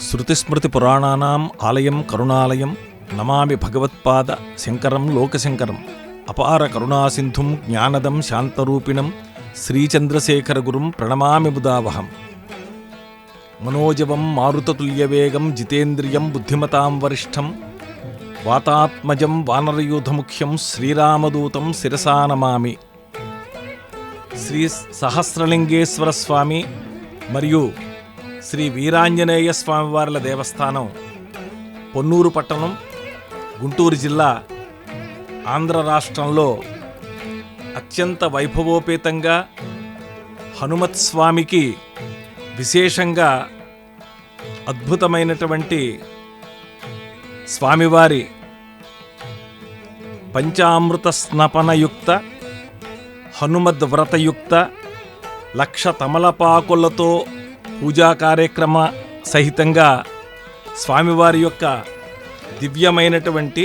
శృతిస్మృతిపురాణానాం ఆలయం కరుణాలయం నమామి భగవత్పాద శంకరం లోకశంకరం. అపార కరుణాసింధుం జ్ఞానదం శాంతరూపిణం శ్రీచంద్రశేఖరగురుం ప్రణమామి ముదావహం. మనోజవం మారుతతుల్యవేగం జితేంద్రియం బుద్ధిమతాం వరిష్టం వాతాత్మజం వానరయూథముఖ్యం శ్రీరామదూతం శిరసా నమామి. శ్రీ సహస్రలింగేశ్వర స్వామి మరియు శ్రీ వీరాంజనేయ స్వామివార్ల దేవస్థానం, పొన్నూరు పట్టణం, గుంటూరు జిల్లా, ఆంధ్ర రాష్ట్రంలో అత్యంత వైభవోపేతంగా హనుమత్ స్వామికి విశేషంగా అద్భుతమైనటువంటి స్వామివారి పంచామృత స్నపనయుక్త హనుమద్వ్రతయుక్త 1,00,000 తమలపాకులతో పూజా కార్యక్రమ సహితంగా స్వామివారి యొక్క దివ్యమైనటువంటి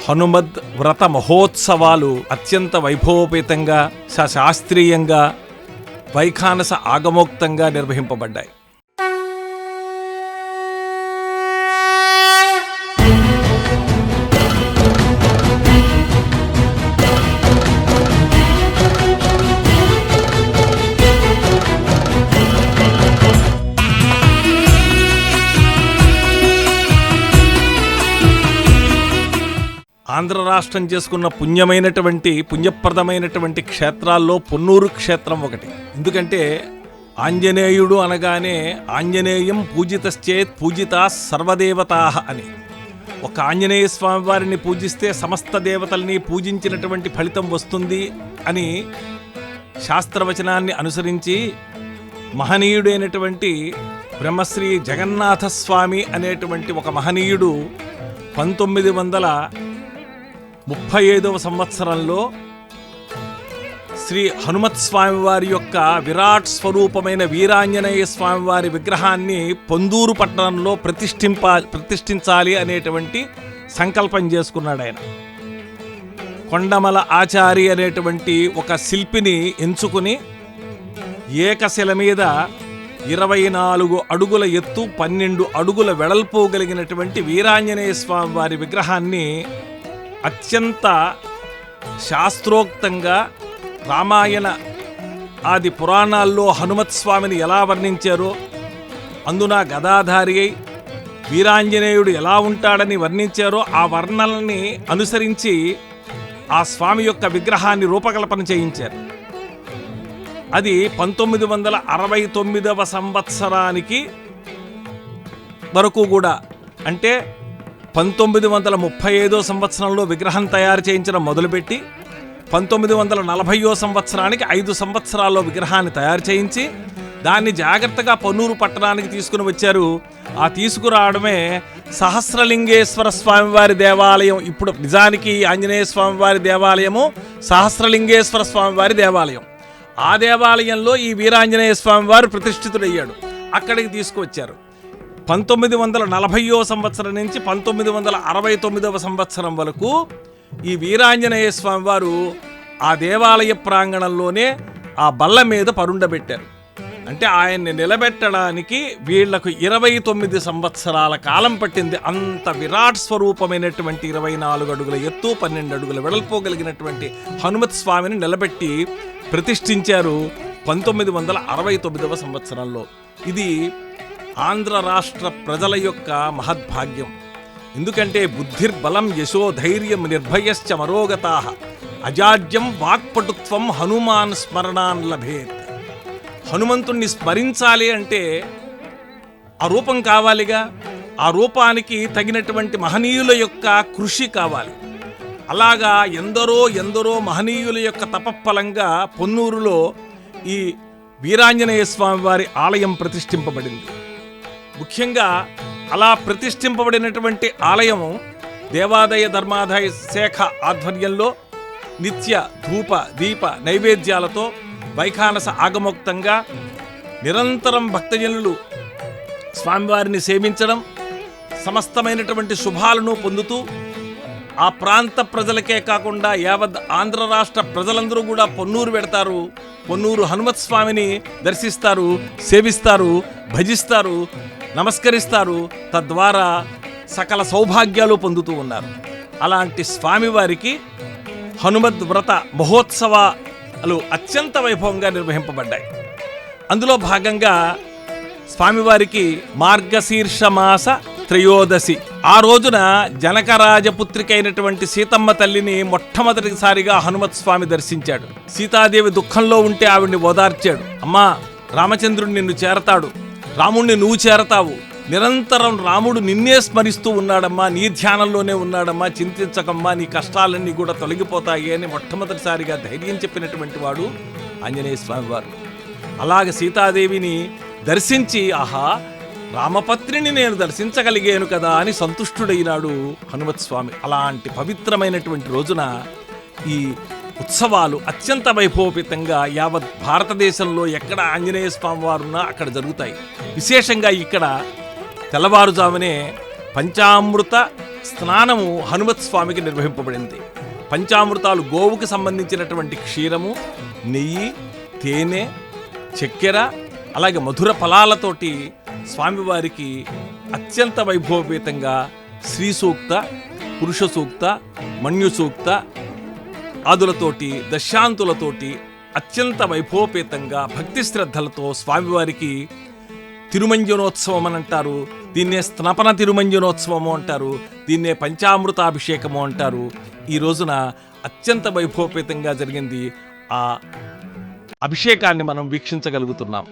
హనుమద్ వ్రత మహోత్సవాలు అత్యంత వైభవోపేతంగా శాస్త్రీయంగా వైఖానస ఆగమోక్తంగా నిర్వహింపబడ్డాయి. ఆంధ్ర రాష్ట్రం చేసుకున్న పుణ్యప్రదమైనటువంటి క్షేత్రాల్లో పొన్నూరు క్షేత్రం ఒకటి. ఎందుకంటే ఆంజనేయుడు అనగానే ఆంజనేయం పూజితశ్చేత్ పూజితా సర్వదేవతాః అని, ఒక ఆంజనేయ స్వామి వారిని పూజిస్తే సమస్త దేవతల్ని పూజించినటువంటి ఫలితం వస్తుంది అని శాస్త్రవచనాన్ని అనుసరించి మహనీయుడైనటువంటి బ్రహ్మశ్రీ జగన్నాథస్వామి అనేటువంటి ఒక మహనీయుడు 1935వ సంవత్సరంలో శ్రీ హనుమత్ స్వామి వారి యొక్క విరాట్ స్వరూపమైన వీరాంజనేయ స్వామి వారి విగ్రహాన్ని పొందూరు పట్టణంలో ప్రతిష్ఠించాలి అనేటువంటి సంకల్పం చేసుకున్నాడు. ఆయన కొండమల ఆచారి అనేటువంటి ఒక శిల్పిని ఎంచుకుని ఏకశిల మీద 24 అడుగుల ఎత్తు 12 అడుగుల వెడల్పు కలిగినటువంటి వీరాంజనేయ స్వామి వారి విగ్రహాన్ని అత్యంత శాస్త్రోక్తంగా రామాయణ ఆది పురాణాల్లో హనుమత్ స్వామిని ఎలా వర్ణించారో, అందున గదాధారి అయి వీరాంజనేయుడు ఎలా ఉంటాడని వర్ణించారో ఆ వర్ణనల్ని అనుసరించి ఆ స్వామి యొక్క విగ్రహాన్ని రూపకల్పన చేయించారు. అది 1969వ సంవత్సరానికి వరకు కూడా, అంటే 1935వ సంవత్సరంలో విగ్రహం తయారు చేయించడం మొదలుపెట్టి 1940వ సంవత్సరానికి 5 సంవత్సరాల్లో విగ్రహాన్ని తయారు చేయించి దాన్ని జాగ్రత్తగా పొన్నూరు పట్టణానికి తీసుకుని వచ్చారు. ఆ తీసుకురావడమే సహస్రలింగేశ్వర స్వామివారి దేవాలయం. ఇప్పుడు నిజానికి ఆంజనేయ స్వామివారి దేవాలయము సహస్రలింగేశ్వర స్వామివారి దేవాలయం. ఆ దేవాలయంలో ఈ వీరాంజనేయ స్వామివారు ప్రతిష్ఠితుడయ్యాడు. అక్కడికి తీసుకువచ్చారు. 1940వ సంవత్సరం నుంచి 1969వ సంవత్సరం వరకు ఈ వీరాంజనేయ స్వామివారు ఆ దేవాలయ ప్రాంగణంలోనే ఆ బల్ల మీద పరుండబెట్టారు. అంటే ఆయన్ని నిలబెట్టడానికి వీళ్లకు 29 సంవత్సరాల కాలం పట్టింది. అంత విరాట్ స్వరూపమైనటువంటి 24 అడుగుల ఎత్తు 12 అడుగుల వెడల్పు కలిగినటువంటి హనుమత్ స్వామిని నిలబెట్టి ప్రతిష్ఠించారు 1969వ సంవత్సరంలో. ఇది ఆంధ్ర రాష్ట్ర ప్రజల యొక్క మహద్భాగ్యం. ఎందుకంటే బుద్ధిర్బలం యశో ధైర్యం నిర్భయశ్చ మరోగతాః అజాడ్యం వాక్పటుత్వం హనుమాన్ స్మరణాన్ లభేత్. హనుమంతుణ్ణి స్మరించాలి అంటే ఆ రూపం కావాలిగా. ఆ రూపానికి తగినటువంటి మహనీయుల యొక్క కృషి కావాలి. అలాగా ఎందరో మహనీయుల యొక్క తపఫలంగా పొన్నూరులో ఈ వీరాంజనేయ స్వామి వారి ఆలయం ప్రతిష్ఠింపబడింది. ముఖ్యంగా అలా ప్రతిష్ఠింపబడినటువంటి ఆలయం దేవాదాయ ధర్మాదాయ శాఖ ఆధ్వర్యంలో నిత్య ధూప దీప నైవేద్యాలతో వైఖానస ఆగమోక్తంగా నిరంతరం భక్తజనులు స్వామివారిని సేవించడం, సమస్తమైనటువంటి శుభాలను పొందుతూ ఆ ప్రాంత ప్రజలకే కాకుండా యావత్ ఆంధ్ర రాష్ట్ర ప్రజలందరూ కూడా పొన్నూరు పెడతారు. పొన్నూరు హనుమత్ స్వామిని దర్శిస్తారు, సేవిస్తారు, భజిస్తారు. నమస్కరిస్తారు. తద్వారా సకల సౌభాగ్యాలు పొందుతూ ఉన్నారు. అలాంటి స్వామివారికి హనుమద్ వ్రత మహోత్సవాలు అత్యంత వైభవంగా నిర్వహింపబడ్డాయి. అందులో భాగంగా స్వామివారికి మార్గశీర్ష మాస త్రయోదశి ఆ రోజున జనకరాజపుత్రిక అయినటువంటి సీతమ్మ తల్లిని మొట్టమొదటిసారిగా హనుమత్ స్వామి దర్శించాడు. సీతాదేవి దుఃఖంలో ఉంటే ఆవిడ్ని ఓదార్చాడు. అమ్మా, రామచంద్రుడు నిన్ను చేరతాడు, రాముణ్ణి నువ్వు చేరతావు, నిరంతరం రాముడు నిన్నే స్మరిస్తూ ఉన్నాడమ్మా, నీ ధ్యానంలోనే ఉన్నాడమ్మా, చింతించకమ్మా, నీ కష్టాలన్నీ కూడా తొలగిపోతాయి అని మొట్టమొదటిసారిగా ధైర్యం చెప్పినటువంటి వాడు ఆంజనేయ స్వామి వారు. అలాగ సీతాదేవిని దర్శించి ఆహా, రామపత్రిని నేను దర్శించగలిగాను కదా అని సంతుష్టుడైనాడు హనుమత్ స్వామి. అలాంటి పవిత్రమైనటువంటి రోజున ఈ ఉత్సవాలు అత్యంత వైభవపేతంగా యావత్ భారతదేశంలో ఎక్కడ ఆంజనేయ స్వామి వారున్నా అక్కడ జరుగుతాయి. విశేషంగా ఇక్కడ తెల్లవారుజామునే పంచామృత స్నానము హనుమత్ స్వామికి నిర్వహింపబడింది. పంచామృతాలు గోవుకి సంబంధించినటువంటి క్షీరము, నెయ్యి, తేనె, చక్కెర, అలాగే మధుర ఫలాలతోటి స్వామివారికి అత్యంత వైభవపేతంగా శ్రీ సూక్త, పురుష సూక్త, మన్యు సూక్త ఆదులతోటి దశాంతులతోటి అత్యంత వైభవపేతంగా భక్తి శ్రద్ధలతో స్వామివారికి తిరుమంజనోత్సవం అని అంటారు. దీన్నే స్నపన తిరుమంజనోత్సవము అంటారు. దీన్నే పంచామృతాభిషేకము అంటారు. ఈ రోజున అత్యంత వైభవపేతంగా జరిగింది. ఆ అభిషేకాన్ని మనం వీక్షించగలుగుతున్నాం.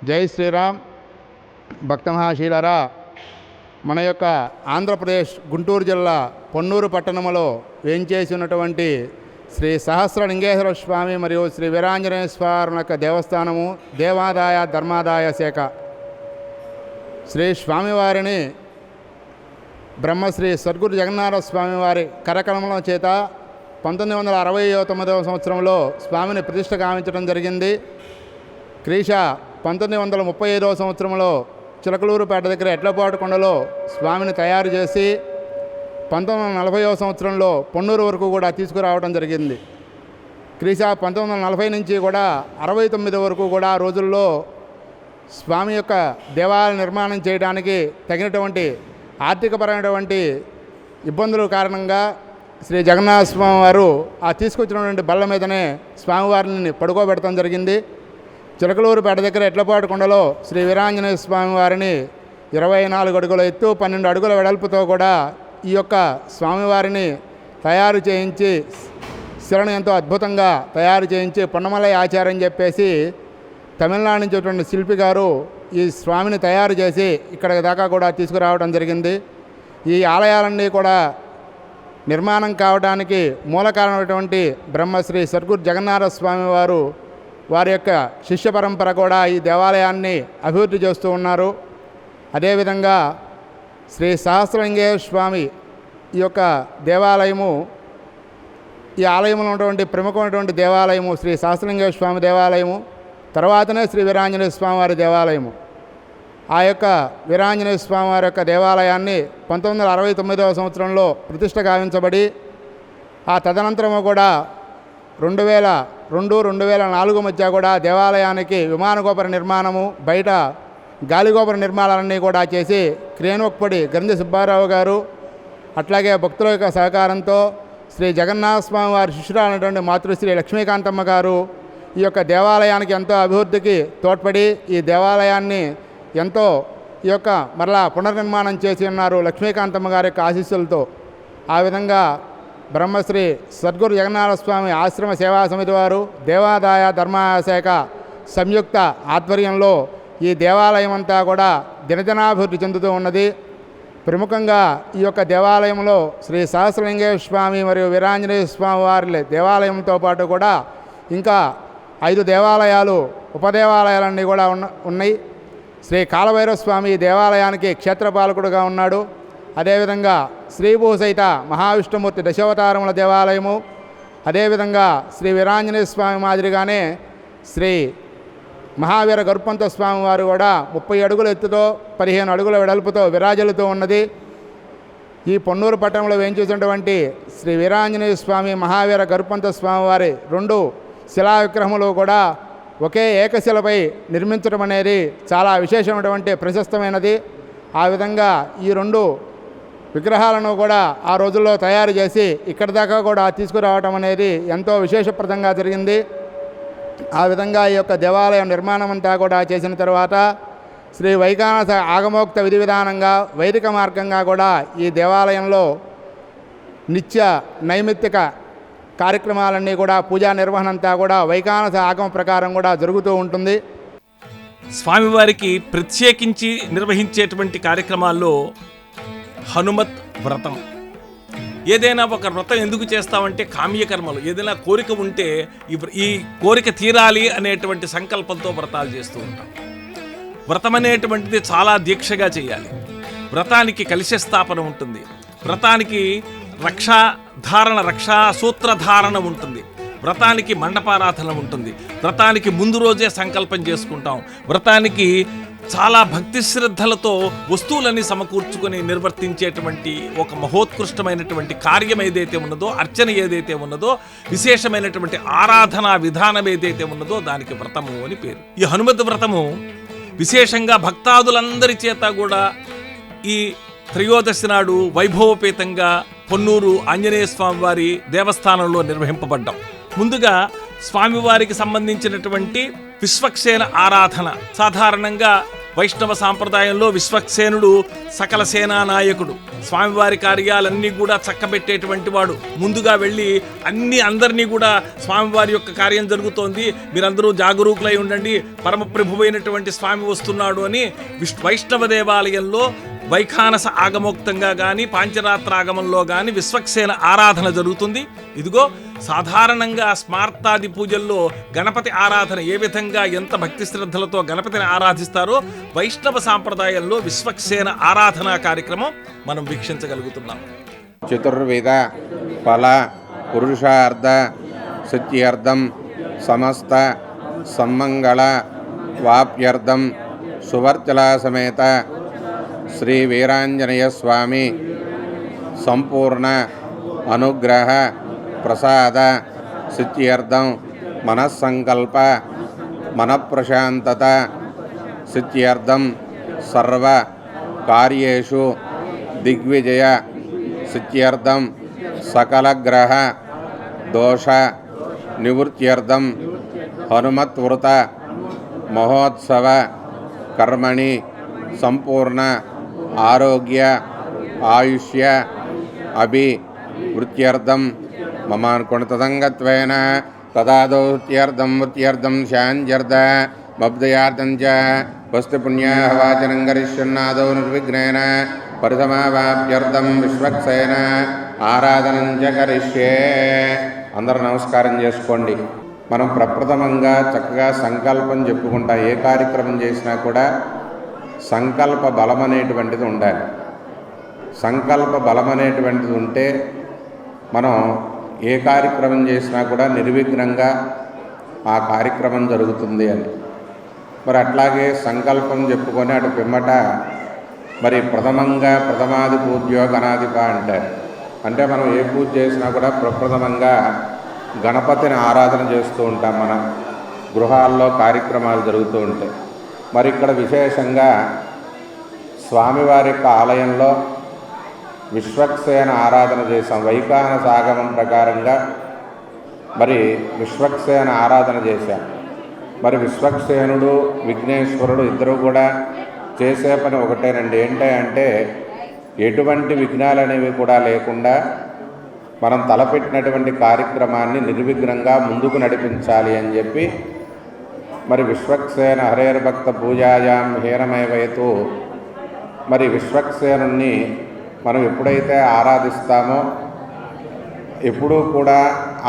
జై శ్రీరామ్. భక్త మహాశీలరా, మన యొక్క ఆంధ్రప్రదేశ్ గుంటూరు జిల్లా పొన్నూరు పట్టణంలో వేంచేసి ఉన్నటువంటి శ్రీ సహస్రలింగేశ్వర స్వామి మరియు శ్రీ వీరాంజనేయ స్వామి యొక్క దేవస్థానము, దేవాదాయ ధర్మాదాయ శాఖ శ్రీ స్వామివారిని బ్రహ్మశ్రీ సద్గురు జగన్నాథ స్వామివారి కరకమలం చేత 1969వ సంవత్సరంలో స్వామిని ప్రతిష్ఠ గావించడం జరిగింది. క్రీశ 1935వ సంవత్సరంలో చిలకలూరుపేట దగ్గర ఎడ్లపాటు కొండలో స్వామిని తయారు చేసి 1940వ సంవత్సరంలో పొన్నూరు వరకు కూడా తీసుకురావడం జరిగింది. క్రీశ 1940 నుంచి కూడా 69 వరకు కూడా రోజుల్లో స్వామి యొక్క దేవాలయ నిర్మాణం చేయడానికి తగినటువంటి ఆర్థికపరమైనటువంటి ఇబ్బందుల కారణంగా శ్రీ జగన్నాథ స్వామి వారు ఆ తీసుకొచ్చినటువంటి బల్ల మీదనే స్వామివారిని పడుకోబెడతాం జరిగింది. చిలకలూరుపేట దగ్గర ఎడ్లపాటు కొండలో శ్రీ వీరాంజనేయ స్వామి వారిని 24 అడుగుల ఎత్తు 12 అడుగుల వెడల్పుతో కూడా ఈ యొక్క స్వామివారిని తయారు చేయించి శిలను ఎంతో అద్భుతంగా తయారు చేయించి పొన్నమలై ఆచార్య అని చెప్పేసి తమిళనాడు నుంచి వచ్చిన శిల్పి గారు ఈ స్వామిని తయారు చేసి ఇక్కడ దాకా కూడా తీసుకురావడం జరిగింది. ఈ ఆలయాలన్నీ కూడా నిర్మాణం కావడానికి మూల కారణమైనటువంటి బ్రహ్మశ్రీ సద్గురు జగన్నాథ స్వామి వారు వారి యొక్క శిష్య పరంపర కూడా ఈ దేవాలయాన్ని అభివృద్ధి చేస్తూ ఉన్నారు. అదేవిధంగా శ్రీ సహస్రలింగేశ్వర స్వామి ఈ యొక్క దేవాలయము, ఈ ఆలయంలో ఉన్నటువంటి ప్రముఖమైనటువంటి దేవాలయము శ్రీ సహస్రలింగేశ్వర స్వామి దేవాలయము, తర్వాతనే శ్రీ వీరాంజనేయ స్వామి వారి దేవాలయము. ఆ యొక్క వీరాంజనేయ స్వామి వారి యొక్క దేవాలయాన్ని 1969వ సంవత్సరంలో ప్రతిష్ఠ గావించబడి ఆ తదనంతరము కూడా 2002-2004 మధ్య కూడా దేవాలయానికి విమానగోపుర నిర్మాణము, బయట గాలిగోపుర నిర్మాణాలన్నీ కూడా చేసి క్రేనోక్పడి గంధి సుబ్బారావు గారు అట్లాగే భక్తుల యొక్క సహకారంతో శ్రీ జగన్నాథ స్వామి వారి శిష్యురాలైనటువంటి మాతృశ్రీ లక్ష్మీకాంతమ్మ గారు ఈ యొక్క దేవాలయానికి ఎంతో అభివృద్ధికి తోడ్పడి ఈ దేవాలయాన్ని ఎంతో ఈ యొక్క మరలా పునర్నిర్మాణం చేసి ఉన్నారు లక్ష్మీకాంతమ్మ గారి యొక్క ఆశీస్సులతో. ఆ విధంగా బ్రహ్మశ్రీ సద్గురు జగన్నాథ స్వామి ఆశ్రమ సేవా సమితి వారు, దేవాదాయ ధర్మాదాయ శాఖ సంయుక్త ఆధ్వర్యంలో ఈ దేవాలయం అంతా కూడా దినదినాభివృద్ధి చెందుతూ ఉన్నది. ప్రముఖంగా ఈ యొక్క దేవాలయంలో శ్రీ సహస్రలింగేశ్వర స్వామి మరియు వీరాంజనేయ స్వామి వారి దేవాలయంతో పాటు కూడా ఇంకా 5 దేవాలయాలు, ఉపదేవాలయాలన్నీ కూడా ఉన్నాయి. శ్రీ కాలభైరవ స్వామి దేవాలయానికి క్షేత్రపాలకుడుగా ఉన్నాడు. అదేవిధంగా శ్రీభూసైత మహావిష్ణుమూర్తి దశావతారముల దేవాలయము, అదేవిధంగా శ్రీ వీరాంజనేయ స్వామి మాదిరిగానే శ్రీ మహావీర గరుత్మంత స్వామి వారు కూడా 30 అడుగుల ఎత్తుతో 15 అడుగుల వెడల్పుతో విరాజులతో ఉన్నది. ఈ పొన్నూరు పట్టణంలో వేయించేసినటువంటి శ్రీ వీరాంజనేయ స్వామి, మహావీర గరుత్మంత స్వామి వారి 2 శిలా విగ్రహములు కూడా ఒకే ఏకశిలపై నిర్మించడం అనేది చాలా విశేషమైనటువంటి ప్రశస్తమైనది. ఆ విధంగా ఈ 2 విగ్రహాలను కూడా ఆ రోజుల్లో తయారు చేసి ఇక్కడి దాకా కూడా తీసుకురావడం అనేది ఎంతో విశేషప్రదంగా జరిగింది. ఆ విధంగా ఈ యొక్క దేవాలయం నిర్మాణం అంతా కూడా చేసిన తర్వాత శ్రీ వైఖానస ఆగమోక్త విధి విధానంగా వైదిక మార్గంగా కూడా ఈ దేవాలయంలో నిత్య నైమిత్తిక కార్యక్రమాలన్నీ కూడా పూజా నిర్వహణ అంతా కూడా వైఖానస ఆగమ ప్రకారం కూడా జరుగుతూ ఉంటుంది. స్వామివారికి ప్రత్యేకించి నిర్వహించేటువంటి కార్యక్రమాల్లో హనుమత్ వ్రతం. ఏదైనా ఒక వ్రతం ఎందుకు చేస్తామంటే కామ్యకర్మలు, ఏదైనా కోరిక ఉంటే ఈ కోరిక తీరాలి అనేటువంటి సంకల్పంతో వ్రతాలు చేస్తూ ఉంటాం. వ్రతం అనేటువంటిది చాలా దీక్షగా చేయాలి. వ్రతానికి కలశ స్థాపన ఉంటుంది, వ్రతానికి రక్షా సూత్రధారణ ఉంటుంది, వ్రతానికి మండపారాధన ఉంటుంది, వ్రతానికి ముందు రోజే సంకల్పం చేసుకుంటాం, వ్రతానికి చాలా భక్తి శ్రద్ధలతో వస్తువులని సమకూర్చుకొని నిర్వర్తించేటువంటి ఒక మహోత్కృష్టమైనటువంటి కార్యం ఏదైతే ఉన్నదో, అర్చన ఏదైతే ఉన్నదో, విశేషమైనటువంటి ఆరాధనా విధానం ఏదైతే ఉన్నదో దానికి వ్రతము అని పేరు. ఈ హనుమత్ వ్రతము విశేషంగా భక్తాదులందరి చేత కూడా ఈ త్రయోదశి నాడు వైభవపేతంగా పొన్నూరు ఆంజనేయ స్వామి వారి దేవస్థానంలో నిర్వహింపబడ్డాం. ముందుగా స్వామివారికి సంబంధించినటువంటి విశ్వక్సేన ఆరాధన. సాధారణంగా వైష్ణవ సాంప్రదాయంలో విశ్వక్సేనుడు సకల సేనా నాయకుడు. స్వామివారి కార్యాలన్నీ కూడా చక్కబెట్టేటువంటి వాడు. ముందుగా వెళ్ళి అందరినీ కూడా స్వామివారి యొక్క కార్యం జరుగుతోంది, మీరందరూ జాగరూకులై ఉండండి, పరమప్రభువైనటువంటి స్వామి వస్తున్నాడు అని వైష్ణవ దేవాలయంలో వైఖానస ఆగమోక్తంగా కానీ పాంచరాత్ర ఆగమంలో కానీ విశ్వక్సేన ఆరాధన జరుగుతుంది. ఇదిగో సాధారణంగా స్మార్తాది పూజల్లో గణపతి ఆరాధన ఏ విధంగా ఎంత భక్తి శ్రద్ధలతో గణపతిని ఆరాధిస్తారో వైష్ణవ సాంప్రదాయంలో విశ్వక్సేన ఆరాధనా కార్యక్రమం మనం వీక్షించగలుగుతున్నాం. చతుర్విధ ఫల పురుషార్థ సిద్ధ్యర్థం సమస్త సమ్మంగళ వాప్యర్థం సువర్చల సమేత శ్రీ వీరాంజనేయ స్వామి సంపూర్ణ అనుగ్రహ ప్రసాద సిద్ధ్యర్థం మనస్సంకల్ప మనఃప్రశాంతత సిద్ధ్యర్థం సర్వ కార్యేషు దిగ్విజయ సిద్ధ్యర్థం సకలగ్రహ దోష నివృత్త్యర్థం హనుమత్వృత మహోత్సవ కర్మణి సంపూర్ణ ఆరోగ్య ఆయుష్య అభివృత్త్యర్థం మమ అనుకుణతదంగత్వేన తదాదౌత్యర్థం వృత్త్యర్థం శాంత్యర్థ మబ్దయార్థం చ వస్తు పుణ్యాహవాచనం కరిష్యన్నాదౌ నిర్విఘ్నేన పరిసమావాప్యర్థం విశ్వక్సేన ఆరాధనం చ కరిష్యే. అందరూ నమస్కారం చేసుకోండి. మనం ప్రప్రథమంగా చక్కగా సంకల్పం చెప్పుకుంటా. ఏ కార్యక్రమం చేసినా కూడా సంకల్ప బలం అనేటువంటిది ఉండాలి. సంకల్ప బలం అనేటువంటిది ఉంటే మనం ఏ కార్యక్రమం చేసినా కూడా నిర్విఘ్నంగా ఆ కార్యక్రమం జరుగుతుంది అని. మరి అట్లాగే సంకల్పం చెప్పుకొని అటు పిమ్మట మరి ప్రథమంగా ప్రథమాది పూజ్యో గణాధిప అంటారు. అంటే మనం ఏ పూజ చేసినా కూడా ప్రప్రథమంగా గణపతిని ఆరాధన చేస్తూ ఉంటాం. మన గృహాల్లో కార్యక్రమాలు జరుగుతూ ఉంటాయి. మరి ఇక్కడ విశేషంగా స్వామివారి యొక్క ఆలయంలో విశ్వక్సేన ఆరాధన చేశాం. వైఖానస ఆగమం ప్రకారంగా మరి విశ్వక్సేన ఆరాధన చేశాం. మరి విశ్వక్సేనుడు విఘ్నేశ్వరుడు ఇద్దరు కూడా చేసే పని ఒకటేనండి. ఏంటంటే ఎటువంటి విఘ్నాలు అనేవి కూడా లేకుండా మనం తలపెట్టినటువంటి కార్యక్రమాన్ని నిర్విఘ్నంగా ముందుకు నడిపించాలి అని చెప్పి మరి విశ్వక్సేన హరేర్భక్త పూజాయాం హీనమేవయతు. మరి విశ్వక్సేనుణ్ణి మనం ఎప్పుడైతే ఆరాధిస్తామో ఎప్పుడూ కూడా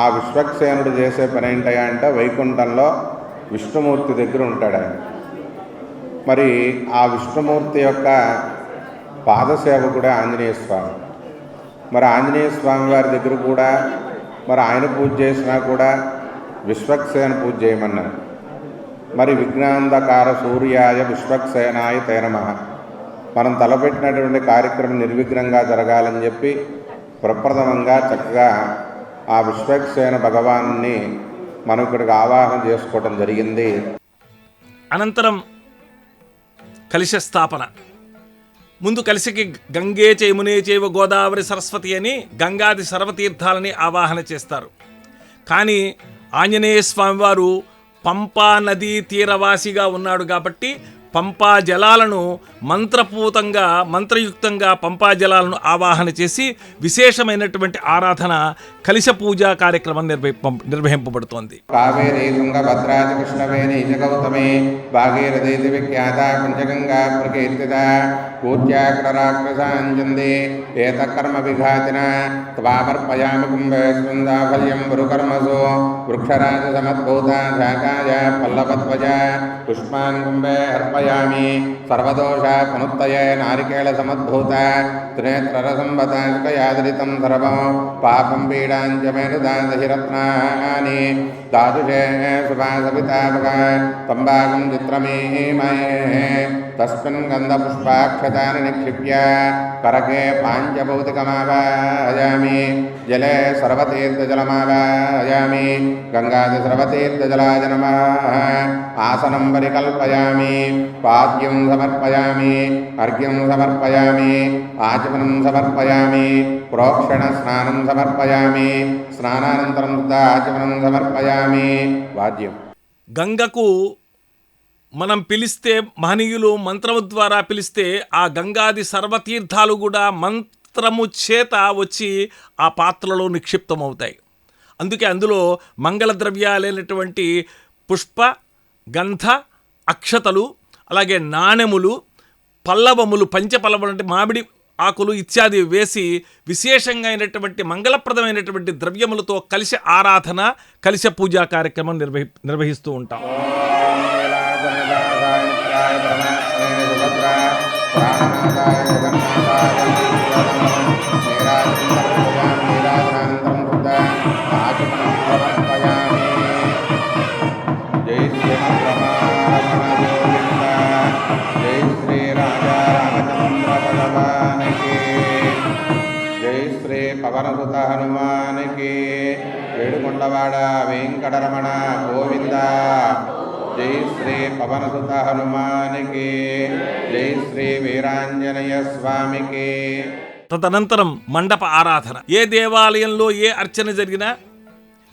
ఆ విశ్వక్సేనుడు చేసే పని ఏంటంటే వైకుంఠంలో విష్ణుమూర్తి దగ్గర ఉంటాడు ఆయన. మరి ఆ విష్ణుమూర్తి యొక్క పాదసేవకుడే ఆంజనేయ స్వామి. మరి ఆంజనేయ స్వామి వారి దగ్గర కూడా మరి ఆయన పూజ చేసినా కూడా విశ్వక్సేన పూజ చేయమన్నారు. మరి విఘ్నాంధకార సూర్యాయ విశ్వక్సేనాయ తే నమః. మనం తలపెట్టినటువంటి కార్యక్రమం నిర్విఘ్నంగా జరగాలని చెప్పి ప్రప్రథమంగా చక్కగా ఆ విశ్వక్సేన భగవాన్ని మనం ఇక్కడికి ఆవాహన చేసుకోవడం జరిగింది. అనంతరం కలశ స్థాపన. ముందు కలశకి గంగే చైమునే చైవ గోదావరి సరస్వతి అని గంగాది సర్వతీర్థాలని ఆవాహన చేస్తారు. కానీ ఆంజనేయ స్వామివారు పంపా నదీ తీరవాసిగా ఉన్నాడు కాబట్టి పంపా జలాలను మంత్రయుక్తంగా పంపా జలాలను ఆవాహన చేసి విశేషమైనటువంటి ఆరాధన కలశ పూజా కార్యక్రమం నిర్వహింపబడుతోంది. కావేరీ తుంగభద్రాజ కృష్ణవేణి గౌతమి భాగీరథీతి విఖ్యాత పంచగంగా ప్రకీర్తిత పూజ్యాగ్రరాక్షసాంజంది ఏతకర్మ విఘాతిన త్వామర్పయామి కుంభే స్పృందాఫల్యం గురుకర్మసు వృక్షరాజ సమద్భూత శాకాయ పల్లవధ్వజ పుష్పాన్ కుంభే అర్పయామి సర్వదోష పునత్తయే నారికేళ సమద్భూత త్రినేత్రరసంబతాదరితం సర్వం పాపం పీడాంచమేనుదాదహిరత్నాని దాదుషే సుభాసపితాపక తంబాకం చిత్రమీమయే తస్మిన్ గంధపుష్పాక్షతాని నిక్షిప్య కరకే పాంచభౌతికమావాయామి జలే సర్వతీర్థజలమావాయామి గంగాది సర్వతీర్థజలాయ నమః. ఆసనం పరికల్పయామి పాద్యం సమర్పయామి అర్ఘ్యం సమర్పయామి ఆచమనం సమర్పయామి ప్రోక్షణ స్నానం సమర్పయామి స్నానానంతరం ఆచమనం సమర్పయామి. వాద్యం. గంగకు మనం పిలిస్తే మహనీయులు మంత్రము ద్వారా పిలిస్తే ఆ గంగాది సర్వతీర్థాలు కూడా మంత్రము చేత వచ్చి ఆ పాత్రలో నిక్షిప్తమవుతాయి. అందుకే అందులో మంగళ ద్రవ్యాలైనటువంటి పుష్ప, గంధ, అక్షతలు, అలాగే నాణెములు, పల్లవములు, పంచపల్లవములు అంటే మామిడి ఆకులు ఇత్యాది వేసి విశేషంగా అయినటువంటి మంగళప్రదమైనటువంటి ద్రవ్యములతో కలిసి ఆరాధన, కలిసి పూజా కార్యక్రమం నిర్వహిస్తూ ఉంటాం. పవనసుత హనుమానికి, ఏడుకొండవాడ వెంకటరమణ గోవింద. జై శ్రీ పవనసుత హనుమానికి, జై శ్రీ వీరాంజనేయ స్వామికి. తదనంతరం మండప ఆరాధన. ఏ దేవాలయంలో ఏ అర్చన జరిగినా,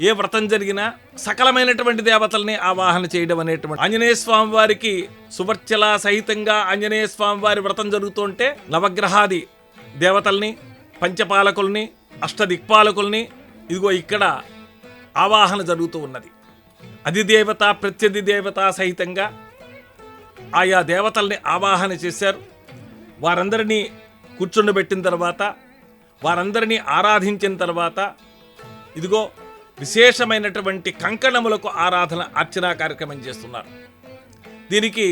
ఏ వ్రతం జరిగినా సకలమైనటువంటి దేవతల్ని ఆవాహన చేయడం అనేటువంటి ఆంజనేయ స్వామి వారికి సువర్చల సహితంగా ఆంజనేయ స్వామి వారి వ్రతం జరుగుతుంటే నవగ్రహాది దేవతల్ని, పంచపాలకుల్ని, అష్టదిక్పాలకుల్ని ఇదిగో ఇక్కడ ఆవాహన జరుగుతూ ఉన్నది. అధిదేవత ప్రత్యధిదేవత సహితంగా ఆయా దేవతల్ని ఆవాహన చేశారు. వారందరినీ కూర్చుండబెట్టిన తర్వాత, వారందరినీ ఆరాధించిన తర్వాత ఇదిగో విశేషమైనటువంటి కంకణములకు ఆరాధన అర్చనా కార్యక్రమం చేస్తున్నారు. దీనికి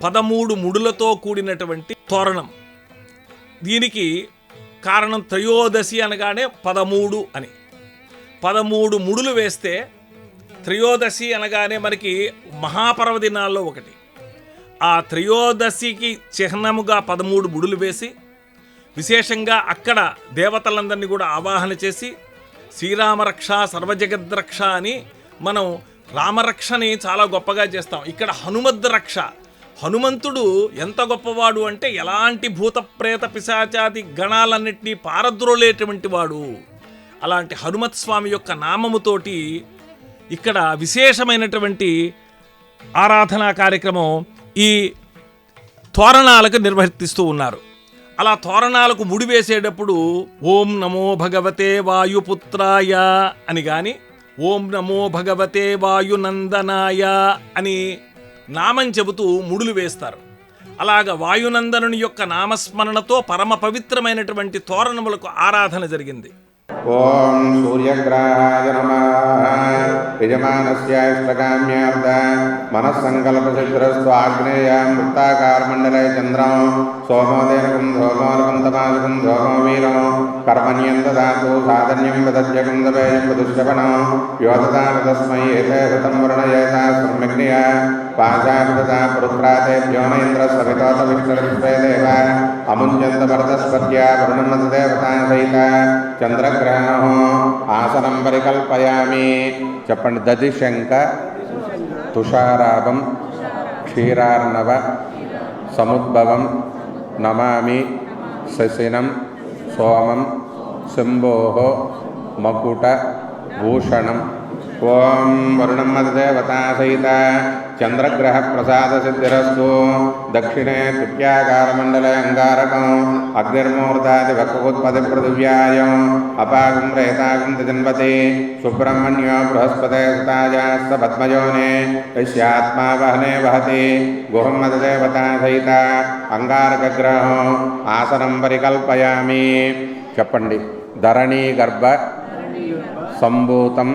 13 ముడులతో కూడినటువంటి తోరణం. దీనికి కారణం త్రయోదశి అనగానే 13 అని. 13 ముడులు వేస్తే త్రయోదశి అనగానే మనకి మహాపర్వదినాల్లో ఒకటి. ఆ త్రయోదశికి చిహ్నముగా 13 ముడులు వేసి విశేషంగా అక్కడ దేవతలందరినీ కూడా ఆవాహన చేసి శ్రీరామరక్ష సర్వజగద్రక్ష అని మనం రామరక్షని చాలా గొప్పగా చేస్తాం. ఇక్కడ హనుమద్ రక్ష. హనుమంతుడు ఎంత గొప్పవాడు అంటే ఎలాంటి భూత ప్రేత పిశాచాది గణాలన్నింటినీ పారద్రోలేటువంటి వాడు. అలాంటి హనుమత్ స్వామి యొక్క నామముతోటి ఇక్కడ విశేషమైనటువంటి ఆరాధనా కార్యక్రమం ఈ తోరణాలకు నిర్వర్తిస్తూ ఉన్నారు. అలా తోరణాలకు ముడి వేసేటప్పుడు ఓం నమో భగవతే వాయుపుత్రాయ అని కానీ, ఓం నమో భగవతే వాయునందనాయ అని నామం చెబుతూ ముడులు వేస్తారు. అలాగ వాయునందనుని యొక్క నామస్మరణతో పరమ పవిత్రమైనటువంటి తోరణములకు ఆరాధన జరిగింది. ఓం సూర్యగ్రహాయ నమః. యజమానస్య ఇష్టకామ్యార్థ మనస్సంకల్పసిద్ధిరస్తు. ఆగ్నేయాం వృత్తాకారమండలే చంద్రం సోమోదేనకం సోమోరకం తమాలకం సోమో వీరం కర్మణ్యం దదాతు సాధన్యం వదజ్జకం దవేయం వదుశ్రవణం యోదదాన తస్మై ఏతే హృతం వర్ణయేత సమ్యగ్నియ పాశాపిత పురుత్రాతేభ్యో న ఇంద్ర సవితోత విష్ణుర్విశ్వే దేవ అముంజంత వరదస్పత్య వరుణమత దేవతా సహిత చంద్రగ్రహణం ఆసనం పరికల్పయామి. చెప్పండి. దదిశంక తుషారాభం క్షీరార్ణవ సముద్భవం నమామి శశినం సోమం శంభోః మకుట భూషణం. ఓం వరుణం మదదేవతా సహిత చంద్రగ్రహ ప్రసాద సిద్ధిరస్తు. దక్షిణే తుట్యాకారమండలే అంగారకం అగ్నిర్మూర్ధాది వక్రోత్పత్తి పృథివ్యాయం అపాగం రేతాగం జన్వతి సుబ్రహ్మణ్యో బృహస్పతే సుతాయాస్త పద్మయోనే యస్యాత్మా వహనే వహతి. గుహం మదదేవతా సహిత అంగారకగ్రహం ఆసనం పరికల్పయామి. చెప్పండి. ధరణీ గర్భ సంభూతం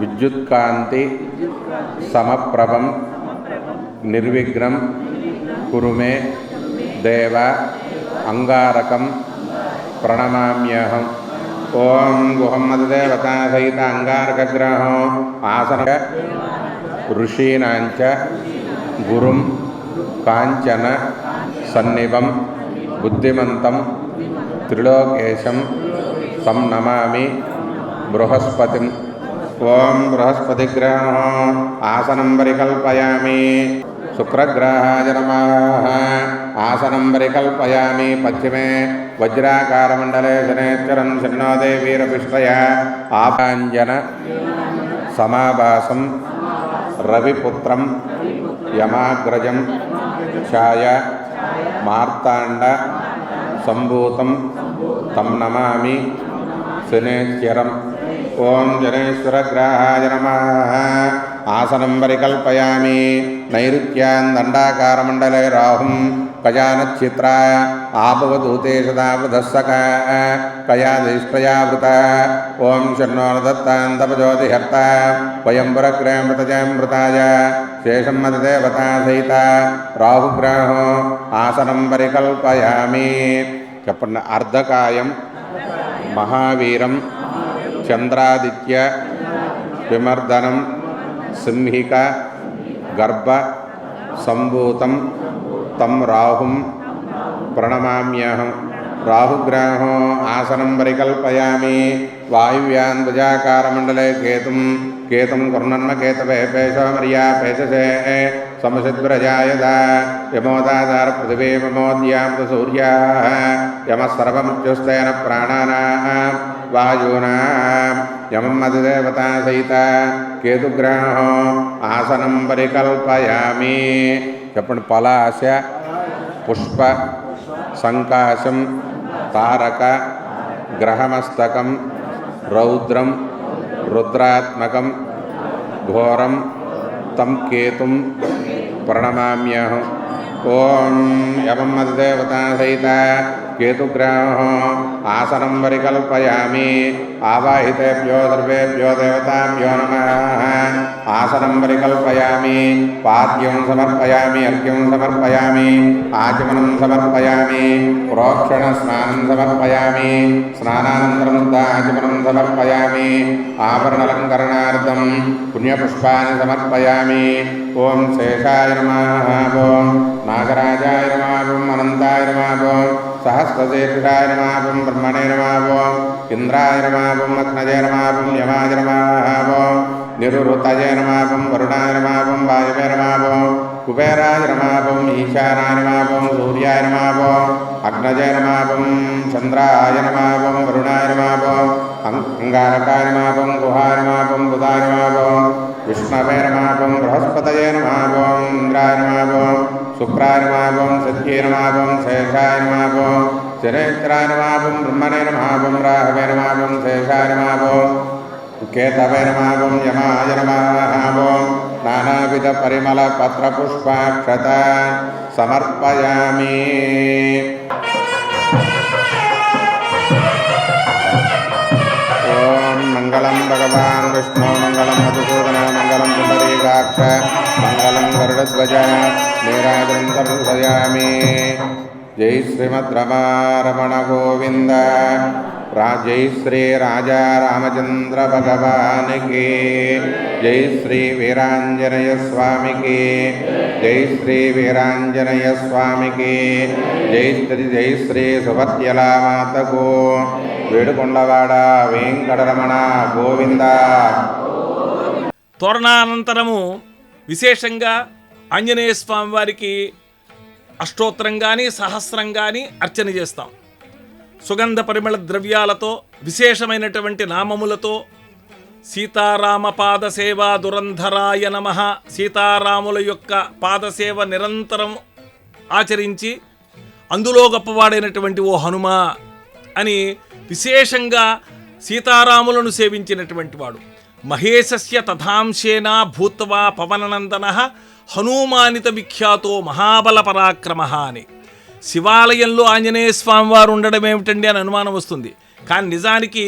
విద్యుత్కాంతి సమప్రభం నిర్విఘ్నం కురుమే దేవ అంగారకం ప్రణమామ్యహం. ఓం గుహం మదదేవతా సహిత అంగారకగ్రహం ఆసన ఋషీణాంచ గురుం కాంచన సన్నిభం బుద్ధిమంతం త్రిలోకేశం తం నమామి బృహస్పతిం. ఓం బృహస్పతిగ్రహం ఆసనం పరికల్పయామి. శుక్రగ్రహాయ నమః. ఆసనం పరికల్పయామి. పశ్చిమే వజ్రాకారమండలే శనేశ్వరం శన్నోదే వీరపిష్టయ ఆపాంజన సమాభాసం రవిపుత్రం యమాగ్రజం ఛాయ మార్తాండ సంభూతం తం నమామి శనేశ్వరం. ఓం జనేశ్వరగ్రహాయ నమః. ఆసనం పరికల్పయామి. నైరుత్యాన్ దండాకారమండలే రాహుం కయానచ్చిత్ర ఆపవదూతే సదావృధస్సక కయాదిష్టయావృత. ఓం షణ్ణోర్దత్తాంతపజ్యోతిహర్త వయంపురగ్రహమృతజయమృతాయ శేషం మదదేవతా సహిత రాహుగ్రహో. ఆసనం పరికల్పయామి. చెప్పండి. అర్ధకాయం మహావీరం చంద్రాదిత్య విమర్దనం సింహిక గర్భ సంభూతం తం రాహుం ప్రణమామ్యహం. రాహుగ్రహో. ఆసనం పరికల్పయామి. వాయువ్యాన్ భుజాకారమండలే కేతుం కర్ణన్మ కేతవే పేశోమర్యా పేశసే సమసిద్వ్రజాయద యమోదాదార పృథివీ మమోద్యామృత సూర్యా యమసర్వమృత్యుస్తేన ప్రాణానాం వాయూనాం యమం మదిదేవతా సహిత కేతుగ్రహో. ఆసనం పరికల్పయామి. చెప్పండి. పలాశ పుష్ప సంకాశం తారక గ్రహమస్తకం రౌద్రం రుద్రాత్మకం ఘోరం తం కేతుం ప్రణమామ్యహం. ఓం యమం మద్దేవతా సహిత కేతుగ్రహో. ఆసనం పరికల్పయామి. ఆవాహితేభ్యో సర్వేభ్యో దేవతాభ్యో నమః. ఆసనం పరికల్పయామి. పాద్యం సమర్పయామి. అర్ఘ్యం సమర్పయామి. ఆచమనం సమర్పయామి. ప్రోక్షణ స్నానం సమర్పయామి. స్నానానంతరం ఆచమనం సమర్పయామి. ఆభరణాలంకరణార్థం పుణ్యపుష్పాన్ని సమర్పయామి. ఓం శేషాయ నమః. ఓం నాగరాజాయ నమః. ఓం అనంతాయ నమః. ఓం సహస్రశీర్షాయ నమః. ఓం బ్రహ్మణే నమః. ఓం ఇంద్రాయ నమః. ఓం అగ్నజే నమః. ఓం యమాయ నమః. ఓం నిరురుతయే నమః. ఓం వరుణాయ నమః. ఓం వాయువే నమః. ఓం కుబేరాయ నమః. ఓం ఈశానాయ నమః. ఓం సూర్యాయ నమః. ఓం అగ్నజే నమః. ఓం చంద్రాయ నమః. ఓం వరుణాయ నమః. ఓం అంగారకాయ నమః. ఓం గుహాయ నమః. ఓం బుధాయ నమః. ఓం విష్ణవే నమః. ఓం బృహస్పతయే నమః. ఓం ఇంద్రాయ నమః. ఓం శుక్రాయ నమః. ఓం సత్యే నమః. ఓం శేషాయ నమః. ఓం శనేశ్వరాయ నమః. ఓం బ్రహ్మణే నమః. ఓం రాహవే నమః. ఓం శేషాయ నమః. ఓం కేతవే నమః. ఓం యమాయ నమః. ఓం నానావిధ పరిమళ పత్రపుష్పాక్షత సమర్పయామి. ఓం మంగళం భగవాన్ విష్ణు మంగళం మధుసూదన మంగళం పుండరీకాక్ష మంగళం గరుడధ్వజ నీరాజనం దర్శయామి. జై శ్రీమద్రమారమణ గోవింద. జై శ్రీ రాజా రామచంద్ర భగవానికి. జై శ్రీ వీరాంజనేయ స్వామికి. జై శ్రీ వీరాంజనేయ స్వామికి. జై శ్రీ సుభద్యలా మాతకు. వేడుకొండవాడ వెంకటరమణ గోవింద. తోరణానంతరము విశేషంగా ఆంజనేయ స్వామి వారికి అష్టోత్తరం కానీ సహస్రం కానీ అర్చన చేస్తాం. సుగంధ పరిమళ ద్రవ్యాలతో విశేషమైనటువంటి నామములతో సీతారామ పాదసేవ దురంధరాయ నమః. సీతారాముల యొక్క పాదసేవ నిరంతరం ఆచరించి అందులో గొప్పవాడైనటువంటి ఓ హనుమ అని విశేషంగా సీతారాములను సేవించినటువంటి వాడు. మహేశస్య తథాంశేన భూత్వా పవననందన హనుమానిత విఖ్యాతో మహాబల పరాక్రమ అని. శివాలయంలో ఆంజనేయ స్వామి వారు ఉండడం ఏమిటండి అని అనుమానం వస్తుంది. కానీ నిజానికి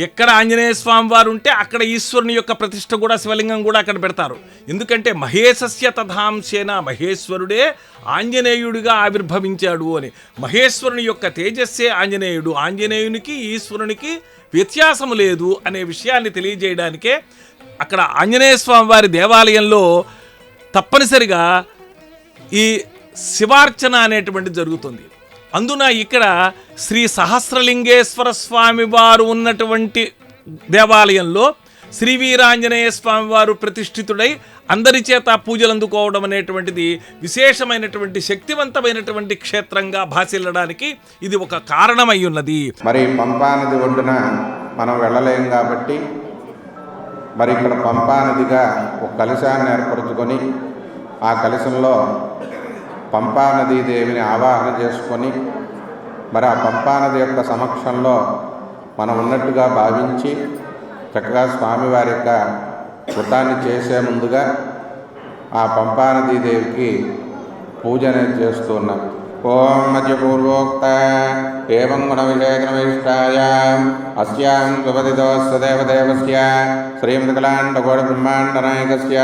ఎక్కడ ఆంజనేయ స్వామి వారు ఉంటే అక్కడ ఈశ్వరుని యొక్క ప్రతిష్ఠ కూడా, శివలింగం కూడా అక్కడ పెడతారు. ఎందుకంటే మహేశస్య తథాంశేన, మహేశ్వరుడే ఆంజనేయుడిగా ఆవిర్భవించాడు అని. మహేశ్వరుని యొక్క తేజస్సే ఆంజనేయుడు. ఆంజనేయునికి ఈశ్వరునికి వ్యత్యాసము లేదు అనే విషయాన్ని తెలియజేయడానికే అక్కడ ఆంజనేయ స్వామి వారి దేవాలయంలో తప్పనిసరిగా ఈ శివార్చన అనేటువంటిది జరుగుతుంది. అందున ఇక్కడ శ్రీ సహస్రలింగేశ్వర స్వామి వారు ఉన్నటువంటి దేవాలయంలో శ్రీ వీరాంజనేయ స్వామి వారు ప్రతిష్ఠితుడై అందరి చేత పూజలు అందుకోవడం అనేటువంటిది విశేషమైనటువంటి శక్తివంతమైనటువంటి క్షేత్రంగా భాసిల్లడానికి ఇది ఒక కారణమై ఉన్నది. మరి పంపానది ఒడ్డున మనం వెళ్ళలేం కాబట్టి మరి ఇక్కడ పంపానదిగా ఒక కలశాన్ని ఏర్పరచుకొని ఆ కలశంలో పంపా నదీదేవిని ఆవాహన చేసుకొని మరి ఆ పంపానది యొక్క సమక్షంలో మనం ఉన్నట్టుగా భావించి చక్కగా స్వామివారి యొక్క వ్రతాన్ని చేసే ముందుగా ఆ పంపానదీదేవికి పూజ అనేది చేస్తూ ఉన్నాం. ఓం మధ్యపూర్వోక్త ఏవం గుణవిశేషణవిష్టాయ అస్యాం సుపతిదోస్య దేవదేవస్య శ్రీమద్కలాండకోటి బ్రహ్మాండనాయకస్య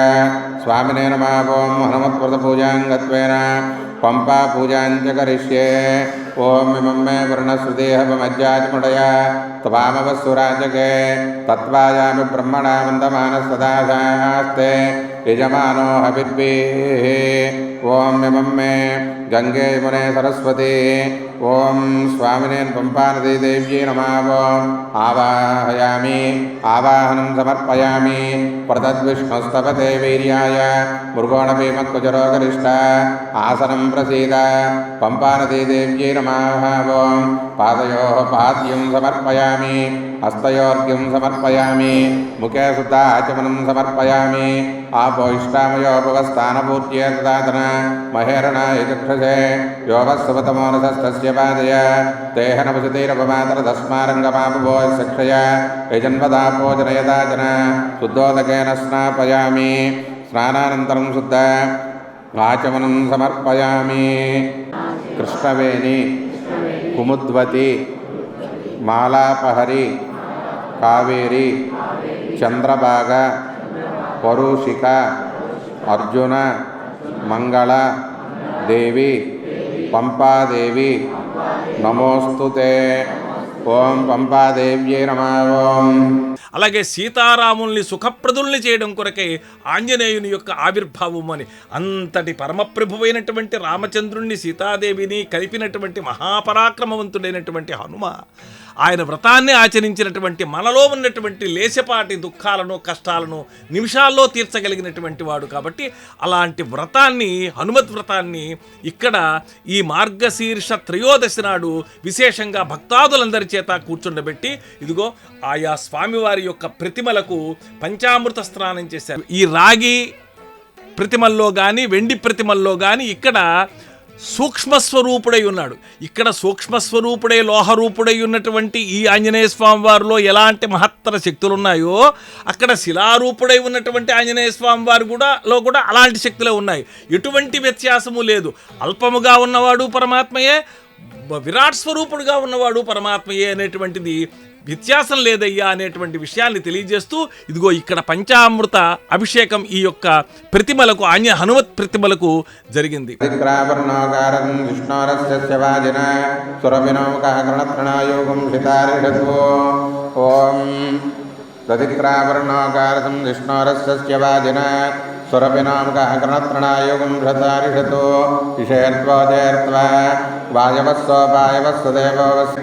స్వామినే నమః. ఓం హనుమత్వ్రతపూజాంగత్వేన పంపా పూజాంచ కరిష్యే. ఓం ఇమం మే వర్ణశ్రుదేహమజ్జాతిముడయ త్వామవస్సురాజకే తత్వాయామి బ్రహ్మణా వందమానస్తదాస్తే యజమానో హవిర్భిః. ఓం ఇమం మే గంగే యమునే సరస్వతి. ఓం స్వామినే పంపానదీదేవ్యై నమః. ఆవాహయామి ఆవాహనం సమర్పయామి. ప్రతద్విష్ణుస్తపతే వీర్యాయ మృగోణభీమక్కుజరోగరిష్ట ఆసనం ప్రసీద. పంపానదీదేవ్యై నమః. ఓం పాదయోః పాద్యం సమర్పయామి. హస్తయోర్ఘ్యం సమర్పయామి. ముఖే శుద్ధాచమనం సమర్పయామి. ఆపో ఇష్టామయోపవస్థానపూర్త్యే తదాతన మహేరణాయ చక్షుషే యోగస్సుపతమోనసస్తస్య పాదయ దేహన వసతిరపమాతర తస్మారంగమాపవో శిక్షయ యజన్వదాపోజనయదాచన శుద్ధోదకేన స్నాపయామి. స్నానానంతరం శుద్ధ ఆచమనం సమర్పయామి. కృష్ణవేణి, కుముద్వతి, మాలాపహరి, కావేరి, చంద్రభాగ, పరూషిక, అర్జున, మంగళ దేవి, పంపాదేవి నమోస్తుతే. ఓం పంపాదేవ్యై నమః. ఓం అలాగే సీతారాముల్ని సుఖప్రదుల్ని చేయడం కొరకే ఆంజనేయుని యొక్క ఆవిర్భావం అని అంతటి పరమప్రభువైనటువంటి రామచంద్రుణ్ణి సీతాదేవిని కలిపినటువంటి మహాపరాక్రమవంతుడైనటువంటి హనుమ ఆయన వ్రతాన్ని ఆచరించినటువంటి మనలో ఉన్నటువంటి లేశపాటి దుఃఖాలను కష్టాలను నిమిషాల్లో తీర్చగలిగినటువంటి వాడు కాబట్టి అలాంటి వ్రతాన్ని హనుమత్ వ్రతాన్ని ఇక్కడ ఈ మార్గశీర్ష త్రయోదశి నాడు విశేషంగా భక్తాదులందరి చేత కూర్చుండబెట్టి ఇదిగో ఆయా స్వామివారి యొక్క ప్రతిమలకు పంచామృత స్నానం చేశారు. ఈ రాగి ప్రతిమల్లో కానీ వెండి ప్రతిమల్లో కానీ ఇక్కడ సూక్ష్మస్వరూపుడై ఉన్నాడు. ఇక్కడ సూక్ష్మస్వరూపుడై లోహరూపుడై ఉన్నటువంటి ఈ ఆంజనేయ స్వామి వారిలో ఎలాంటి మహత్తర శక్తులు ఉన్నాయో అక్కడ శిలారూపుడై ఉన్నటువంటి ఆంజనేయ స్వామి వారి కూడా అలాంటి శక్తులే ఉన్నాయి. ఎటువంటి వ్యత్యాసము లేదు. అల్పముగా ఉన్నవాడు పరమాత్మయే, విరాట్ స్వరూపుడుగా ఉన్నవాడు పరమాత్మయే అనేటువంటిది వ్యత్యాసం లేదయ్యా అనేటువంటి విషయాన్ని తెలియజేస్తూ ఇదిగో ఇక్కడ పంచామృత అభిషేకం ఈ యొక్క ప్రతిమలకు హనుమత్ ప్రతిమలకు జరిగింది. ఓం దధిక్రావరణాకారం విష్ణోరస్య వాజిన సురభినామకరణత్రణాయుగం ధృతారిషతో విషేర్త్వోదేర్త్వ వాయవస్వదేవస్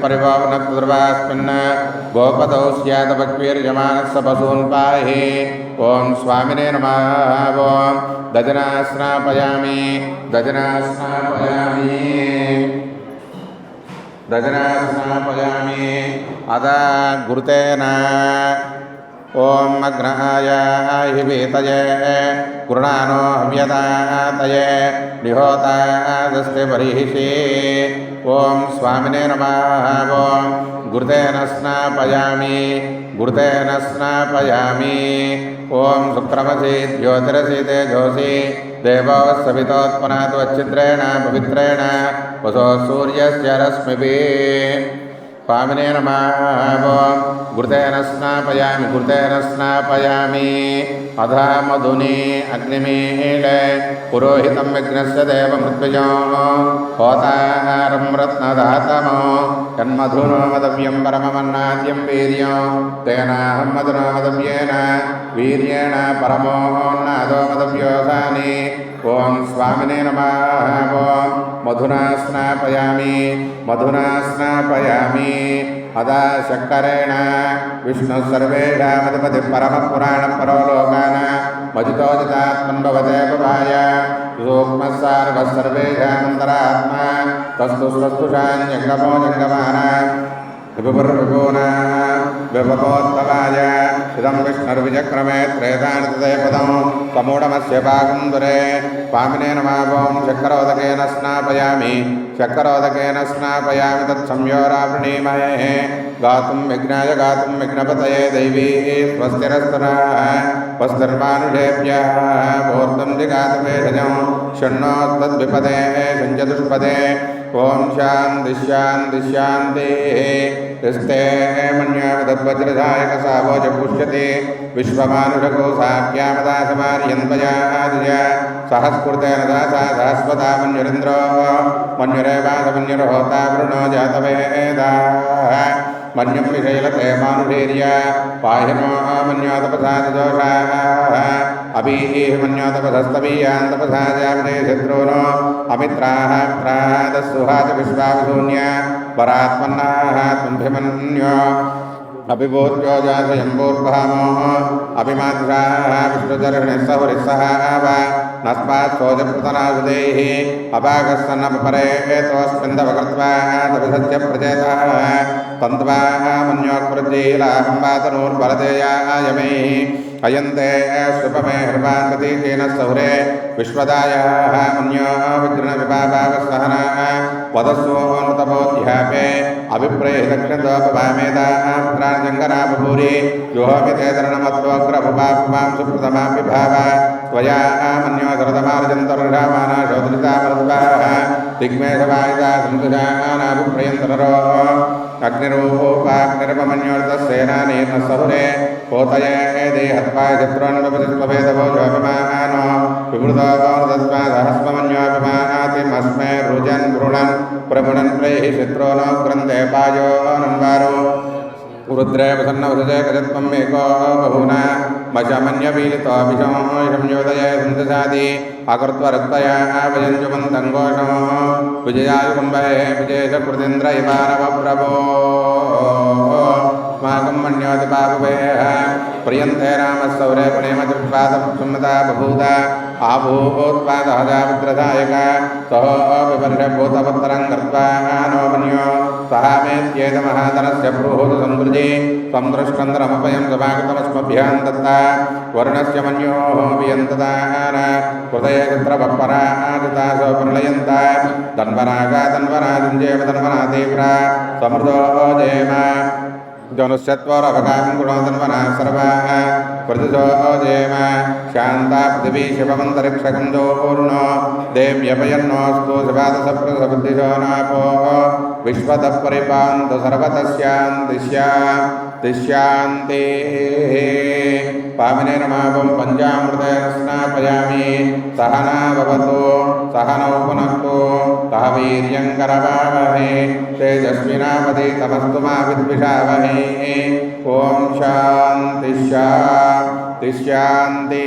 పరిభావనద్రువాస్మిన్ గోపదౌ స్యాత భక్తిర్యమానస్య పశూన్ పాహి. ఓం స్వామినే నమః. ఓం దజనాస్నాపయామి. దజనాస్నాపయామి అదా గురుతేన. ఓం అగ్రహాయ వీతయే గృణానో హవ్యతాతయే నిహోతాదస్తి బర్హిషి. ఓం స్వామినే నమః. ఓం గురుతేన స్నాపయామి. ఓం శుక్రమసి జ్యోతిరసి తేజోసి దేవో సవితోత్పనాత్ వచ్చిద్రేణ పవిత్రేణ వసో సూర్యస్య రశ్మిభిః. స్వామినే నమః. ఓం గురుతేన స్నాపయామి. అధా మధుని అగ్నిమీళే పురోహితం విఘ్నస్య దేవ మృత్యుజో హోతారం రత్నదాతమో యన్మధునో మదవ్యం పరమమన్నాద్యం వీర్యం తేనాహం మధునో మదవ్యేన వీర్యేణ పరమోన్నదో మదవ్యోసాని. ఓం స్వామినే నమః. ఓం మధునా స్నాపయామి. అదా శక్కరేణ విష్ణు సర్వేషామధిపతి పరమ పురాణ పరోలోకాన మజితోజితాత్మన్భవతే భవాయ సూక్ష్మసార్వసర్వేషామంతరాత్మ తస్తు స్వస్తుషాన్యంగమో జంగమాన విభుర్విభూన విభవోద్భవాయ ఇదం విష్ణుర్విచక్రమే త్రేతాని తదే పదం సమూఢమస్య భాగం దురే పామినే నమావం చక్రోదకేన స్నాపయామి చక్రోదకేన స్నాపయామి తత్సంయోరావృణీమహే గాతుం విఘ్నాయ గాతుం విఘ్నపతయే దైవీ స్వస్తిరస్తనా స్వస్తిర్మానుషేభ్యः ఊర్ధ్వం దిగాతవేషజం షణ్ణోస్తద్విపదే సంచతుష్పదే ఓం శాంతి శాంతి శాంతి స్తే మన్యామద్వజ్రధాయక సావోజ పుష్యతే విశ్వమానుషకోసాఖ్యామదాసమార్యంతయాదిజ సహస్కృతేన దాసా సహస్వతా మన్యురింద్రో మన్యురేవాసమన్యుర్హోతా వృణో జాతవేదాః మన్యం విశైలతే మానుషేర్య పాహినో మన్యోతపసాదిదోషాः అభీః మన్యోతపసస్తవీయాన్ తపసా జాతే శత్రూనో అమిత్రాः ప్రాదస్సుహాచ విశ్వావశూన్య పరాత్మన్నాः తుంభిమన్యో అభిభూత్యోజాసయంభూర్భామో అభిమాత్రాः విష్ణుదర్శనిస్సహురిస్సహ నస్మాత్ సోజపృతనాగుదైః అపాగస్సన్నపరేతోస్మిందవకృత్వా తపిసత్య ప్రచేతः తంత్వా మన్యోత్పృజ్జీలాహంబాతనూర్బలతేయాయమైः అయంతే శుభమే హృపాన్ ప్రతీకేన సౌరే విశ్వదాయాः మన్యో విజృణ విపాపావస్సహన వదస్సోన్నతపోధ్యాపే అభిప్రేయ దక్షిణదోపవామేదాపుత్రాజంగనాపూరి యుహోమితేతరణమత్వగ్రభుపాపుమాం సుప్రథమాం విభావ త్వయా మన్యో సరదమార్జంతర్షామానా శోదృతామరుద్వాः దిగ్మేధవాయితా సంతుషానాభిప్రయంతరో అగ్నిరూపాగ్నిరపమన్యోర్తస్సేనానీర్న సహురే పోతయే దేహత్వాయ శత్రున్వపతిస్వవేదవోజోభిమానో వివృతో తస్మా సహస్మన్యోభిమానాతిమస్మే రుజన్ గృణన్ ప్రముణన్ ప్రేహి శత్రునో గ్రంథే పాయో నన్వారో రుద్రే ప్రసన్నవసజే గజత్వం మేకో బహూనా మశమన్యపీలితోభిషంయోదయ సందసాది అకృత్వరక్తయా భజంజుమంతంఘోషం విజయాయుకుంభే విజేషకృతేంద్ర ఇవానవ ప్రభో మాకం మన్యోతి పాపవేహ ప్రియంతే రామసౌరే ప్రేమజుపాదముదా బభూత ఆభూత్పాదహజాపుత్రదాయక సహో వివర్షభూతపుత్రం గత్వా నో మన్యో సహామేత్యేత మహాధనస్య బ్రూహూత సంవృజి త్వం దృష్కందరమపయం సమాగతమస్మభ్యాం దత్తా వరుణస్య మన్యోః వియంతదాన హృదయ చిత్రపరాజితాసో ప్రళయంత ధన్వనాగా ధన్వనాదింజేమ ధన్వనా తీవ్ర సమృదో జేమ జనుష్యత్వరవకాం గుణోధన్వనా సర్వాః ప్రతిశో జేమ శాంతా పృథివీ శివమంతరిక్షకం జోర్ణో దేవ్యపయన్నోస్తు శివాదసప్రసబుద్ధిశో నాపో విశ్వత పరిపాంతు సర్వతశాంతి పామినే నమావం పంచామృతేన స్నాపయామి సహనా భవతు సహనౌ పునఃతు సహ వీర్యం కరవావహై తేజస్వినాపతి తమస్తు మా విద్విషావహై ఓం శాంతి శాంతి శాంతి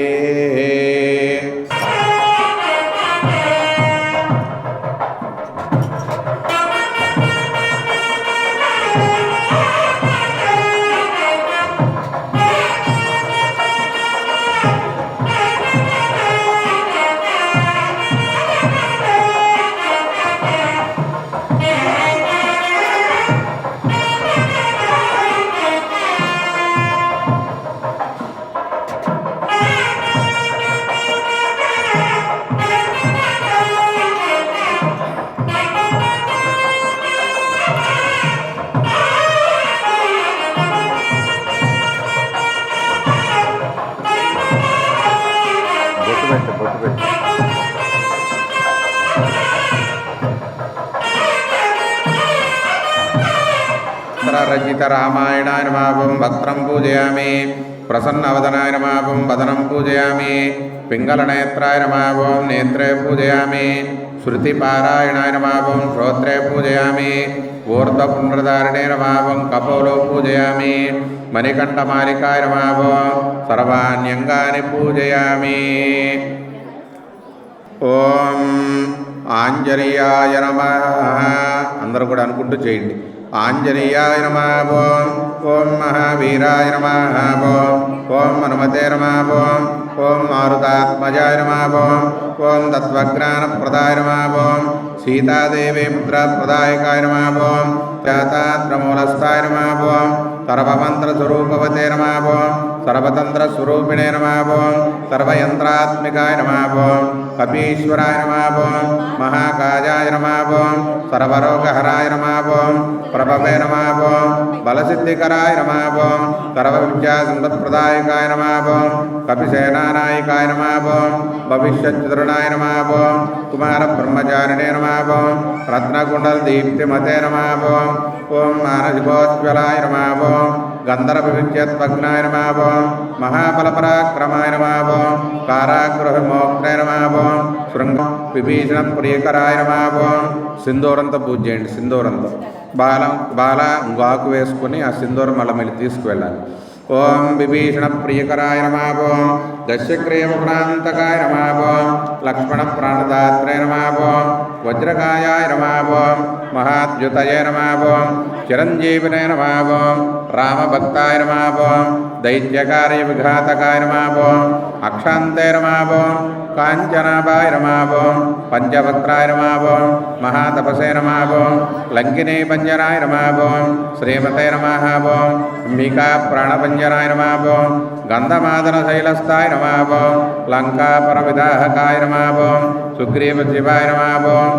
రచిత రామాయణాయ నమావం వక్త్రం పూజయామి ప్రసన్నవదనాయ నమావం వదనం పూజయామి పింగళనేత్రాయ నమావం నేత్రే పూజయామి శృతిపారాయణాయ నమావం శ్రోత్రే పూజయామి ఊర్ధ్వపుండ్రధారిణే నమావం కపోలో పూజయామి మణికంఠమాలికాయ నమావం సర్వాణ్యంగాని పూజయామి. ఓం ఆంజనేయాయ నమః. అందరూ కూడా అనుకుంటూ చేయండి. ఆంజనేయాయ నమః. ఓం మహావీరాయ నమః. ఓం హనుమతే నమః. ఓం మారుతాత్మజాయ నమః. ఓం తత్వజ్ఞానప్రదాయ నమః. సీతాదేవి పుత్రప్రదాయకాయ నమః. జాతాత్రమూలస్థాయ నమః. సర్వమంత్రస్వరూపవతే నమః ఓం సర్వతంత్రస్వరూపిణే నమః ఓం సర్వయంత్రాత్మికాయ నమః ఓం కపీశ్వరాయ నమః ఓం మహాకాయాయ నమః ఓం సర్వరోగహరాయ నమః ఓం ప్రభవే నమః ఓం బలసిద్ధికరాయ నమః ఓం సర్వవిద్యాసంపత్ప్రదాయకాయ నమః ఓం కపిసేనానాయకాయ నమః ఓం భవిష్యచ్చతురణాయ నమః ఓం కుమారబ్రహ్మచారిణే నమః ఓం రత్నకుండలదీప్తిమతే నమః ఓం ఓం మానసికోజ్వలాయ నమః ఓం గంధర్వవిద్యత్వజ్ఞాయ నమః ఓం మహాబలపరాక్రమాయ నమః ఓం కారాగృహమోక్షాయ నమః ఓం శృంగ విభీషణ ప్రియకరాయ నమః ఓం సింధూరంతో పూజ చేయండి. సింధూరంతో బాల గాకు వేసుకుని ఆ సింధూరం మళ్ళీ మళ్ళీ తీసుకువెళ్ళాలి. ఓం విభీషణ ప్రియకరాయ నమః ఓం దశక్రియముఖాంతకాయ నమః ఓం లక్ష్మణ ప్రాణదాత్రే నమః ఓం వజ్రకాయాయ నమః ఓం మహాద్యుతయే నమః ఓం చిరంజీవినే నమః ఓం రామభక్తాయ నమః ఓం దైత్యకార్య విఘాతకాయ నమః ఓం అక్షాంతే నమః ఓం కాంచనాభాయ నమః ఓం పంచవక్త్రాయ నమః ఓం మహాతపసే నమః ఓం లంకినీ పంజరాయ నమః ఓం శ్రీమతే నమః ఓం అంబికా ప్రాణపంజరాయ నమః ఓం గంధమాదన శైలస్థాయ నమః ఓం లంకాపరవిదాహకాయ నమః ఓం సుగ్రీవ శివాయ నమః ఓం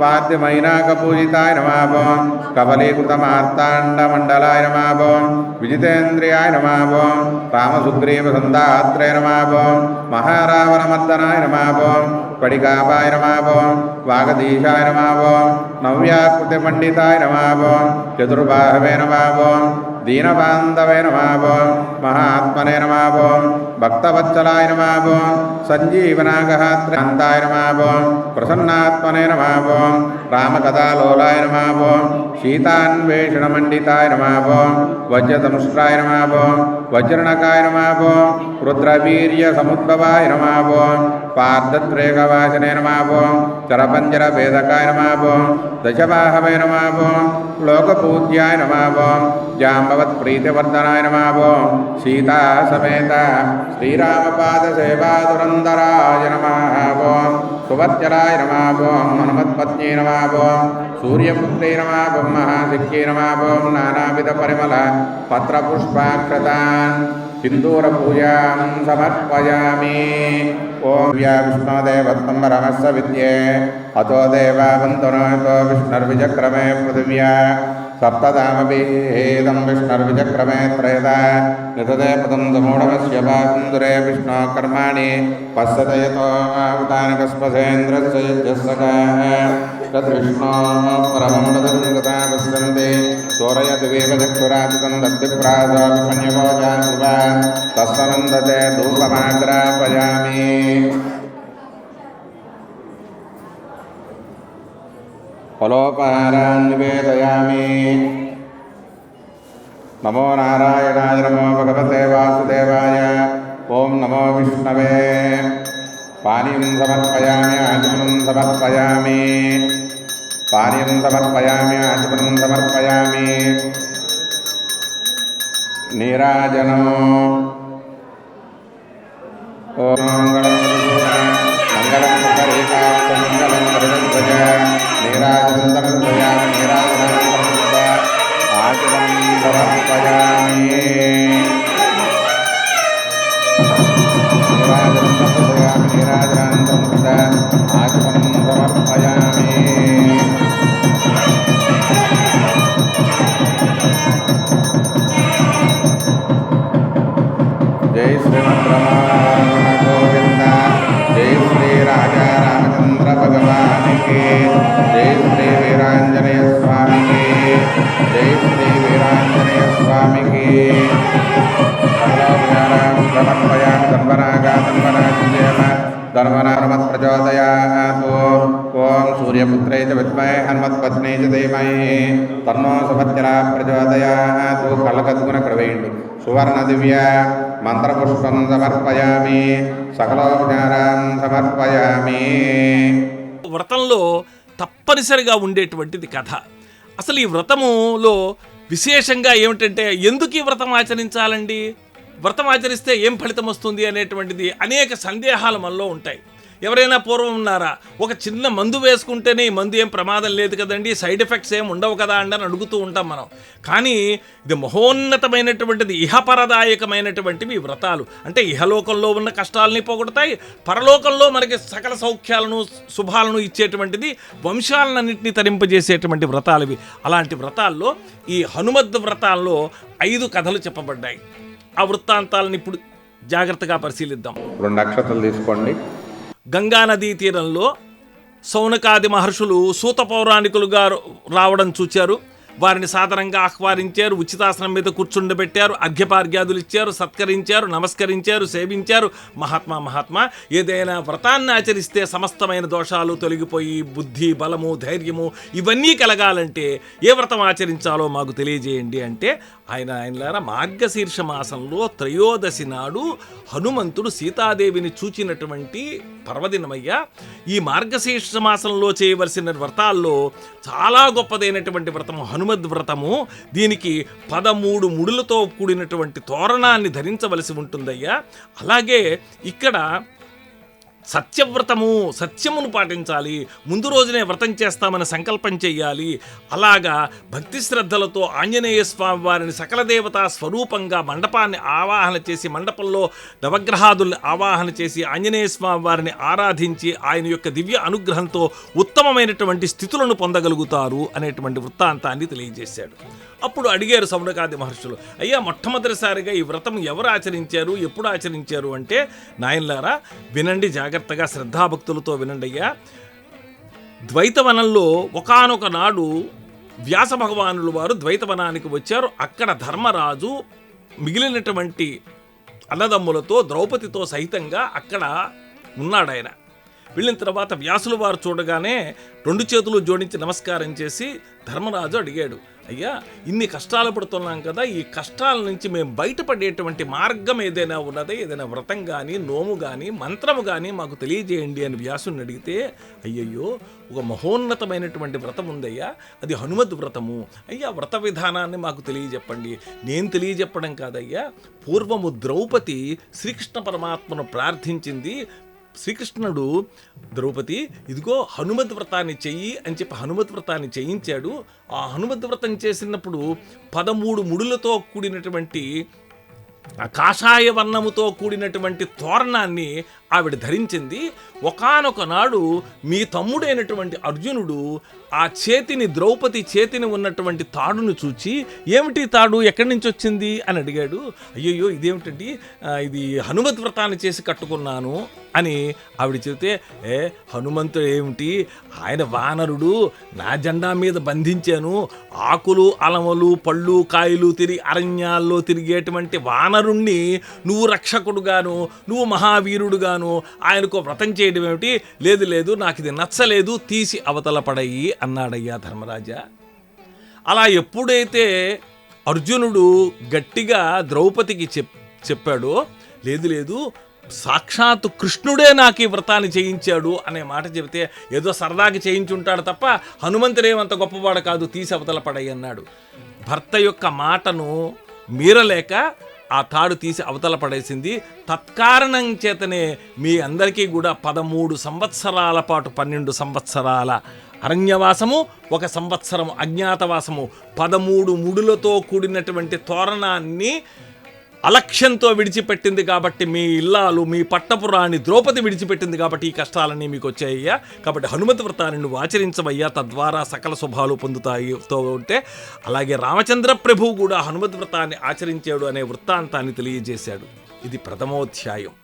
వాద్యమైనాకపూజితాయ నమః ఓం కబలీకృతమార్తాండమండలాయ నమః ఓం విజితేంద్రియాయ నమః ఓం రామసుగ్రీవ సందాత్రే నమః ఓం మహారావణమర్దనాయ నమః ఓం పడికాపాయ నమః ఓం వాగదీశాయ నమః ఓం నవ్యాకృతి పండితాయ నమః ఓం చతుర్బాహవే నమః ఓం దీనబాంధవే నమః ఓం మహాత్మనే నమః ఓం భక్తవత్సలాయ నమః ఓం సంజీవనాగహాత్రాంతాయ నమః ఓం ప్రసన్నాత్మనే నమః ఓం రామకథాలోలాయ నమః ఓం సీతాన్వేషణమండితాయ నమః ఓం వజ్రదంష్ట్రాయ నమః ఓం వజ్రణకాయ నమః ఓం రుద్రవీర్య సముద్భవాయ నమః ఓం పార్థత్రేకవాసనే నమః ఓం చరపంజరభేదకాయ నమః ఓం దశబాహవే నమః ఓం లోకపూజ్యాయ నమః ఓం జాంబవత్ప్రీతివర్ధనాయ నమః ఓం సీతా సమేత శ్రీరామపాదసేవాదురందరాయ నమః ఓం సువర్చలాయ నమః ఓం హనుమత్పత్న్యై నమః ఓం సూర్యపుత్రే నమః ఓం మహాసిక్కే నమః ఓం నానావిధ పరిమళ పత్రపుష్పాక్షతాన్ సింధూరపూజాం సమర్పయామి. ఓం విష్ణుదేవత్తంబరమస్స విద్యే అతో దేవావంతునో విష్ణుర్విచక్రమే పృథివ్యా సప్తదామభిహేదం విష్ణుర్విచక్రమే త్రయదా నితదే పదం సమూఢమస్య బాసుందరే విష్ణో కర్మాణి పశ్యతయతో ఆవుతాని కస్పసేంద్రస్య యజ్జస్సకాః తద్విష్ణో పరమం పదం పశ్యంతి సూరయద్వేవ చక్షురాతితం దద్విప్రాసాభిమన్యవోజాన్ కృపా తస్సనందతే ధూపమాగ్రాపయామి. ఫలోపహారాన్ నివేదయామి. నమో నారాయణాయ నమో భగవతే వాసుదేవాయ. ఓం నమో విష్ణవే. పానీయం సమర్పయామి ఆచమనం సమర్పయామి. పానీయం సమర్పయామి ఆచమనం సమర్పయామి. నీరాజనము. ఓం మంగళం మంగళం మంగళం వరుణధ్వజ నీరాజనం సమర్పయామి. నీరాజనం ఆచమనం సమర్పయామి. నీరాజనం సమర్పయామి. నీరాజనం ఆచమనం సమర్పయామి. జై శ్రీమద్రమణ గోవింద. జై శ్రీ రాజా రామచంద్ర భగవానికి. జై శ్రీ వీరాంజనేయ స్వామికి. జై శ్రీ వీరాంజనేయ స్వామికి. సమర్పయామి. ధర్మరాజేమ ధర్మనామత్ ప్రచోదయాత్. ఓం సూర్యపుత్రై చ విద్మహే హనుమత్పత్న్యై చ ధీమహి తన్నో సుభద్రా ప్రచోదయాత్. కళ్ళకద్దుకుని అక్కడ వేయండి. సువర్ణ దివ్య మంత్రపుష్పం సమర్పయామి. సకలోపచారం సమర్పయామి. వ్రతంలో తప్పనిసరిగా ఉండేటువంటిది కథ. అసలు ఈ వ్రతములో విశేషంగా ఏమిటంటే, ఎందుకు ఈ వ్రతం ఆచరించాలండి, వ్రతం ఆచరిస్తే ఏం ఫలితం వస్తుంది అనేటువంటిది అనేక సందేహాలు మనలో ఉంటాయి. ఎవరైనా పూర్వం ఉన్నారా? ఒక చిన్న మందు వేసుకుంటేనే ఈ మందు ఏం ప్రమాదం లేదు కదండి, సైడ్ ఎఫెక్ట్స్ ఏం ఉండవు కదా అండి అని అడుగుతూ ఉంటాం మనం. కానీ ఇది మహోన్నతమైనటువంటిది, ఇహపరదాయకమైనటువంటివి వ్రతాలు. అంటే ఇహలోకంలో ఉన్న కష్టాలని పోగొడతాయి, పరలోకంలో మనకి సకల సౌఖ్యాలను శుభాలను ఇచ్చేటువంటిది, వంశాలన్నింటినీ తరింపజేసేటువంటి వ్రతాలు ఇవి. అలాంటి వ్రతాల్లో ఈ హనుమద్ వ్రతాల్లో 5 కథలు చెప్పబడ్డాయి. ఆ వృత్తాంతాలను ఇప్పుడు జాగ్రత్తగా పరిశీలిద్దాం. 2 అక్షతలు తీసుకోండి. గంగానదీ తీరంలో సౌనకాది మహర్షులు సూత పౌరాణికులుగా రావడం చూచారు. వారిని సాధారణంగా ఆహ్వానించారు, ఉచితాసనం మీద కూర్చుండబెట్టారు, అర్ఘ్యపార్ఘ్యాదులు ఇచ్చారు, సత్కరించారు, నమస్కరించారు, సేవించారు. మహాత్మా ఏదైనా వ్రతాన్ని ఆచరిస్తే సమస్తమైన దోషాలు తొలగిపోయి బుద్ధి, బలము, ధైర్యము ఇవన్నీ కలగాలంటే ఏ వ్రతం ఆచరించాలో మాకు తెలియజేయండి అంటే ఆయనలారా మార్గశీర్ష మాసంలో త్రయోదశి నాడు హనుమంతుడు సీతాదేవిని చూచినటువంటి పర్వదినమయ్యా. ఈ మార్గశీర్ష మాసంలో చేయవలసిన వ్రతాల్లో చాలా గొప్పదైనటువంటి వ్రతము హనుమద్ వ్రతము. దీనికి 13 ముడులతో కూడినటువంటి తోరణాన్ని ధరించవలసి ఉంటుందయ్యా. అలాగే ఇక్కడ సత్యవ్రతము, సత్యమును పాటించాలి. ముందు రోజునే వ్రతం చేస్తామని సంకల్పం చెయ్యాలి. అలాగా భక్తి శ్రద్ధలతో ఆంజనేయ స్వామి వారిని సకల దేవతా స్వరూపంగా మండపాన్ని ఆవాహన చేసి, మండపంలో నవగ్రహాదుల్ని ఆవాహన చేసి ఆంజనేయ స్వామి వారిని ఆరాధించి ఆయన యొక్క దివ్య అనుగ్రహంతో ఉత్తమమైనటువంటి స్థితులను పొందగలుగుతారు అనేటువంటి వృత్తాంతాన్ని తెలియజేశాడు. అప్పుడు అడిగారు సౌనకాది మహర్షులు, అయ్యా మొట్టమొదటిసారిగా ఈ వ్రతం ఎవరు ఆచరించారు, ఎప్పుడు ఆచరించారు అంటే, నాయనలారా వినండి, జాగ్రత్తగా శ్రద్ధాభక్తులతో వినండి అయ్యా. ద్వైతవనంలో ఒకానొక నాడు వ్యాస భగవానులు వారు ద్వైతవనానికి వచ్చారు. అక్కడ ధర్మరాజు మిగిలినటువంటి అన్నదమ్ములతో ద్రౌపదితో సహితంగా అక్కడ ఉన్నాడు. ఆయన వెళ్ళిన తర్వాత వ్యాసుల వారు చూడగానే 2 చేతులు జోడించి నమస్కారం చేసి ధర్మరాజు అడిగాడు, అయ్యా ఇన్ని కష్టాలు పడుతున్నాం కదా, ఈ కష్టాల నుంచి మేము బయటపడేటువంటి మార్గం ఏదైనా ఉన్నదా, ఏదైనా వ్రతం కానీ, నోము కానీ, మంత్రము కానీ మాకు తెలియజేయండి అని వ్యాసుని అడిగితే, అయ్యయ్యో ఒక మహోన్నతమైనటువంటి వ్రతం ఉందయ్యా, అది హనుమద్ వ్రతము. అయ్యా వ్రత విధానాన్ని మాకు తెలియజెప్పండి. నేను తెలియజెప్పడం కాదయ్యా, పూర్వము ద్రౌపది శ్రీకృష్ణ పరమాత్మను ప్రార్థించింది. శ్రీకృష్ణుడు ద్రౌపది ఇదిగో హనుమద్ వ్రతాన్ని చెయ్యి అని చెప్పి హనుమద్ వ్రతాన్ని చేయించాడు. ఆ హనుమద్ వ్రతం చేసినప్పుడు 13 ముడులతో కూడినటువంటి కాషాయ వర్ణముతో కూడినటువంటి తోరణాన్ని ఆవిడ ధరించింది. ఒకానొక నాడు మీ తమ్ముడైనటువంటి అర్జునుడు ఆ చేతిని, ద్రౌపది చేతిని ఉన్నటువంటి తాడును చూచి, ఏమిటి తాడు, ఎక్కడి నుంచి వచ్చింది అని అడిగాడు. అయ్యయ్యో ఇదేమిటండి, ఇది హనుమద్ వ్రతాన్ని చేసి కట్టుకున్నాను అని ఆవిడ చెబితే, హనుమంతుడు ఏమిటి, ఆయన వానరుడు, నా జెండా మీద బంధించాను. ఆకులు, అలమలు, పళ్ళు, కాయలు తిరిగి అరణ్యాల్లో తిరిగేటువంటి వానరుణ్ణి నువ్వు రక్షకుడుగాను, నువ్వు మహావీరుడుగాను ఆయనకు వ్రతం చేయడం ఏమిటి, లేదు లేదు నాకు ఇది నచ్చలేదు, తీసి అవతల పడయి అన్నాడయ్యా ధర్మరాజా. అలా ఎప్పుడైతే అర్జునుడు గట్టిగా ద్రౌపదికి చెప్పాడో, లేదు లేదు సాక్షాత్తు కృష్ణుడే నాకు ఈ వ్రతాన్ని చేయించాడు అనే మాట చెబితే, ఏదో సరదాకి చేయించుంటాడు తప్ప హనుమంతుడేమంత గొప్పవాడు కాదు, తీసి అవతల పడయి అన్నాడు. భర్త యొక్క మాటను మీరలేక ఆ తాడు తీసి అవతల పడేసింది. తత్కారణం చేతనే మీ అందరికీ కూడా 13 సంవత్సరాల పాటు, 12 సంవత్సరాల అరణ్యవాసము, 1 సంవత్సరం అజ్ఞాతవాసము, 13 ముడులతో కూడినటువంటి తోరణాన్ని అలక్ష్యంతో విడిచిపెట్టింది కాబట్టి, మీ ఇల్లాలు, మీ పట్టపురాణి ద్రౌపది విడిచిపెట్టింది కాబట్టి ఈ కష్టాలన్నీ మీకు వచ్చాయ్యా. కాబట్టి హనుమత్ వ్రతాన్ని నువ్వు ఆచరించవయ్యా, తద్వారా సకల శుభాలు పొందుతాయితో ఉంటే. అలాగే రామచంద్ర ప్రభువు కూడా హనుమత్ వ్రతాన్ని ఆచరించాడు అనే వృత్తాంతాన్ని తెలియజేశాడు. ఇది ప్రథమోధ్యాయం.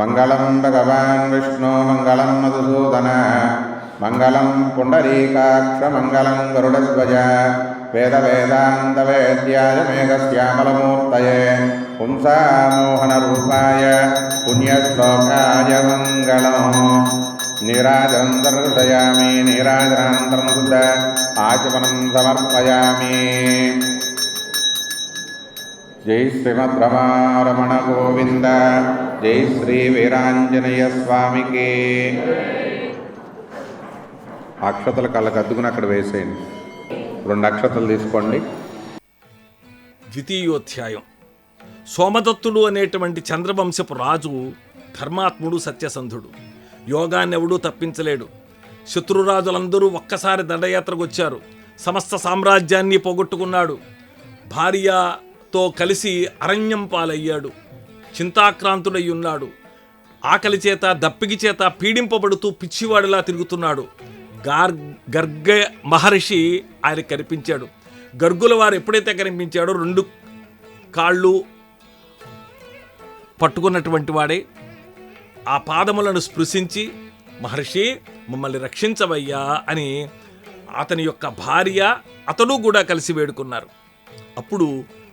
మంగళం భగవాన్ విష్ణు మంగళం మధుసూదన మంగళం పుండరీకాక్ష మంగళం గరుడధ్వజ వేద వేదాంత వేద్యాయ మేఘశ్యామలమూర్తయే పుంసామోహన రూపాయ పుణ్యశ్లోకాయ మంగళం. నీరాజనం దర్శయామి, నీరాజనానంతరం శుద్ధ ఆచమనం సమర్పయామి. జై శ్రీమద్ రమారమణ గోవింద, జై శ్రీ వీరాంజనేయ స్వామికి. అక్షతలు కళ్ళకు అద్దుకుని అక్కడ వేసేయండి. 2 అక్షతలు తీసుకోండి. ద్వితీయోధ్యాయం. సోమదత్తుడు అనేటువంటి చంద్రవంశపు రాజు ధర్మాత్ముడు, సత్యసంధుడు. యోగాన్ని ఎవడూ తప్పించలేడు. శత్రురాజులందరూ ఒక్కసారి దండయాత్రకు వచ్చారు. సమస్త సామ్రాజ్యాన్ని పోగొట్టుకున్నాడు. భార్యతో కలిసి అరణ్యం పాలయ్యాడు. చింతాక్రాంతుడై ఉన్నాడు. ఆకలి చేత దప్పికి చేత పీడింపబడుతూ పిచ్చివాడిలా తిరుగుతున్నాడు. గర్గ మహర్షి ఆయన కనిపించాడు. గర్గుల వారు ఎప్పుడైతే కనిపించాడో 2 కాళ్ళు పట్టుకున్నటువంటి వాడే ఆ పాదములను స్పృశించి, మహర్షి మమ్మల్ని రక్షించవయ్యా అని అతని యొక్క భార్య అతడు కూడా కలిసి వేడుకున్నారు. అప్పుడు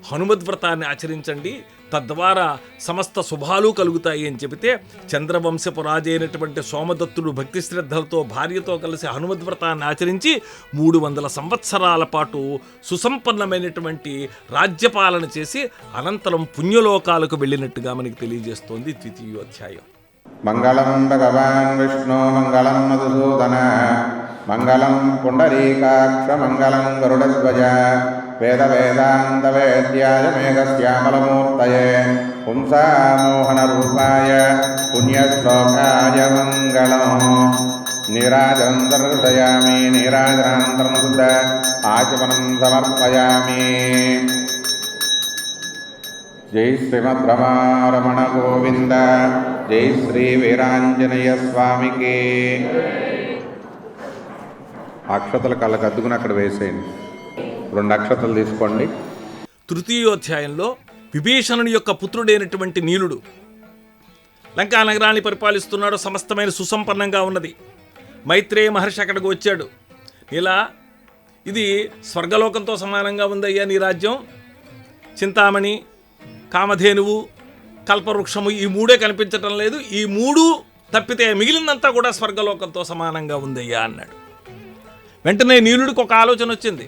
హనుమద్వ్రతాన్ని ఆచరించండి, తద్వారా సమస్త శుభాలు కలుగుతాయి అని చెబితే చంద్రవంశపు రాజు అయినటువంటి సోమదత్తుడు భక్తి శ్రద్ధలతో భార్యతో కలిసి హనుమద్వ్రతాన్ని ఆచరించి 300 సంవత్సరాల పాటు సుసంపన్నమైనటువంటి రాజ్యపాలన చేసి అనంతరం పుణ్యలోకాలకు వెళ్ళినట్టుగా మనకి తెలియజేస్తోంది ద్వితీయోధ్యాయం. మంగళం భగవాన్ విష్ణు మంగళం మధుసూదన మంగళం పుండరీకాక్ష మంగళం గరుడధ్వజ వేద వేదాంత వేద్యాయ మేఘశ్యామలమూర్తయే పుంసామోహన రూపాయ పుణ్యశ్లోకాయ మంగళం. నీరాజనం దర్శయామి నీరాజనానంతరం శుద్ధ ఆచమనం సమర్పయామి. జై శ్రీమద్ రమారమణ గోవింద. జై శ్రీ వీరాంజనేయ స్వామికి. అక్షతలు కళ్ళకు అద్దుకుని అక్కడ వేసేయండి. 2 అక్షతలు తీసుకోండి. తృతీయోధ్యాయంలో విభీషణుని యొక్క పుత్రుడైనటువంటి నీలుడు లంకా నగరాన్ని పరిపాలిస్తున్నాడు. సమస్తమైన సుసంపన్నంగా ఉన్నది. మైత్రేయ మహర్షి అక్కడికి వచ్చాడు. ఇలా ఇది స్వర్గలోకంతో సమానంగా ఉందయ్యా నీ రాజ్యం. చింతామణి, కామధేనువు, కల్పవృక్షము ఈ 3 కనిపించటం లేదు. ఈ 3 తప్పితే మిగిలినంతా కూడా స్వర్గలోకంతో సమానంగా ఉందయ్యా అన్నాడు. వెంటనే నీలుడికి ఒక ఆలోచన వచ్చింది.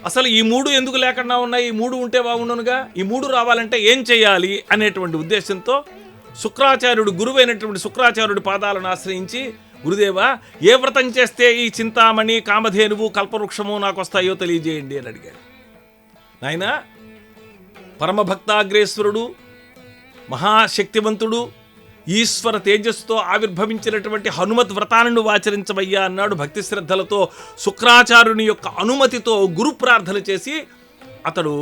అసలు ఈ 3 ఎందుకు లేకుండా ఉన్నాయి? ఈ 3 ఉంటే బాగుండునుగా. ఈ 3 రావాలంటే ఏం చేయాలి అనేటువంటి ఉద్దేశంతో శుక్రాచార్యుడు, గురువైనటువంటి శుక్రాచార్యుడి పాదాలను ఆశ్రయించి, గురుదేవా ఏ వ్రతం చేస్తే ఈ చింతామణి, కామధేనువు, కల్పవృక్షము నాకు వస్తాయో తెలియజేయండి అని అడిగాడు. నాయనా, పరమభక్తాగ్రేశ్వరుడు, మహాశక్తివంతుడు, ఈశ్వర తేజస్సుతో ఆవిర్భవించినటువంటి హనుమత్ వ్రతాన్ని ఆచరించవయ్యా అన్నాడు. భక్తి శ్రద్ధలతో శుక్రాచార్యుని యొక్క అనుమతితో గురు ప్రార్థన చేసి అతడు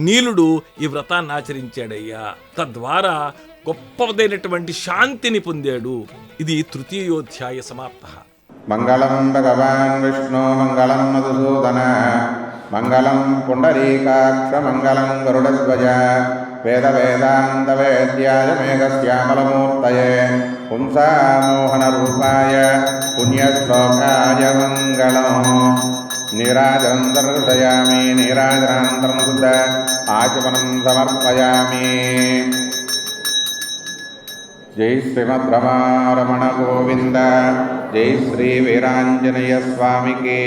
నీలుడు ఈ వ్రతాన్ని ఆచరించాడయ్యా. తద్వారా గొప్పదైనటువంటి శాంతిని పొందాడు. ఇది తృతీయోధ్యాయ సమాప్త. మంగళం భగవాన్ విష్ణు మంగళం మధుసూదన మంగళం పుండరీకాక్ష మంగళం గరుడధ్వజ వేద వేదాంత వేద్యాయ మేఘశ్యామలమూర్తయే పుంసామోహన రూపాయ పుణ్యశ్లోకాయ మంగళం. నీరాజనం దర్శయామి నీరాజనానంతరం శుద్ధ ఆచమనం సమర్పయామి. జై శ్రీమద్ రమారమణ గోవింద. జై శ్రీ వీరాంజనేయ స్వామికి.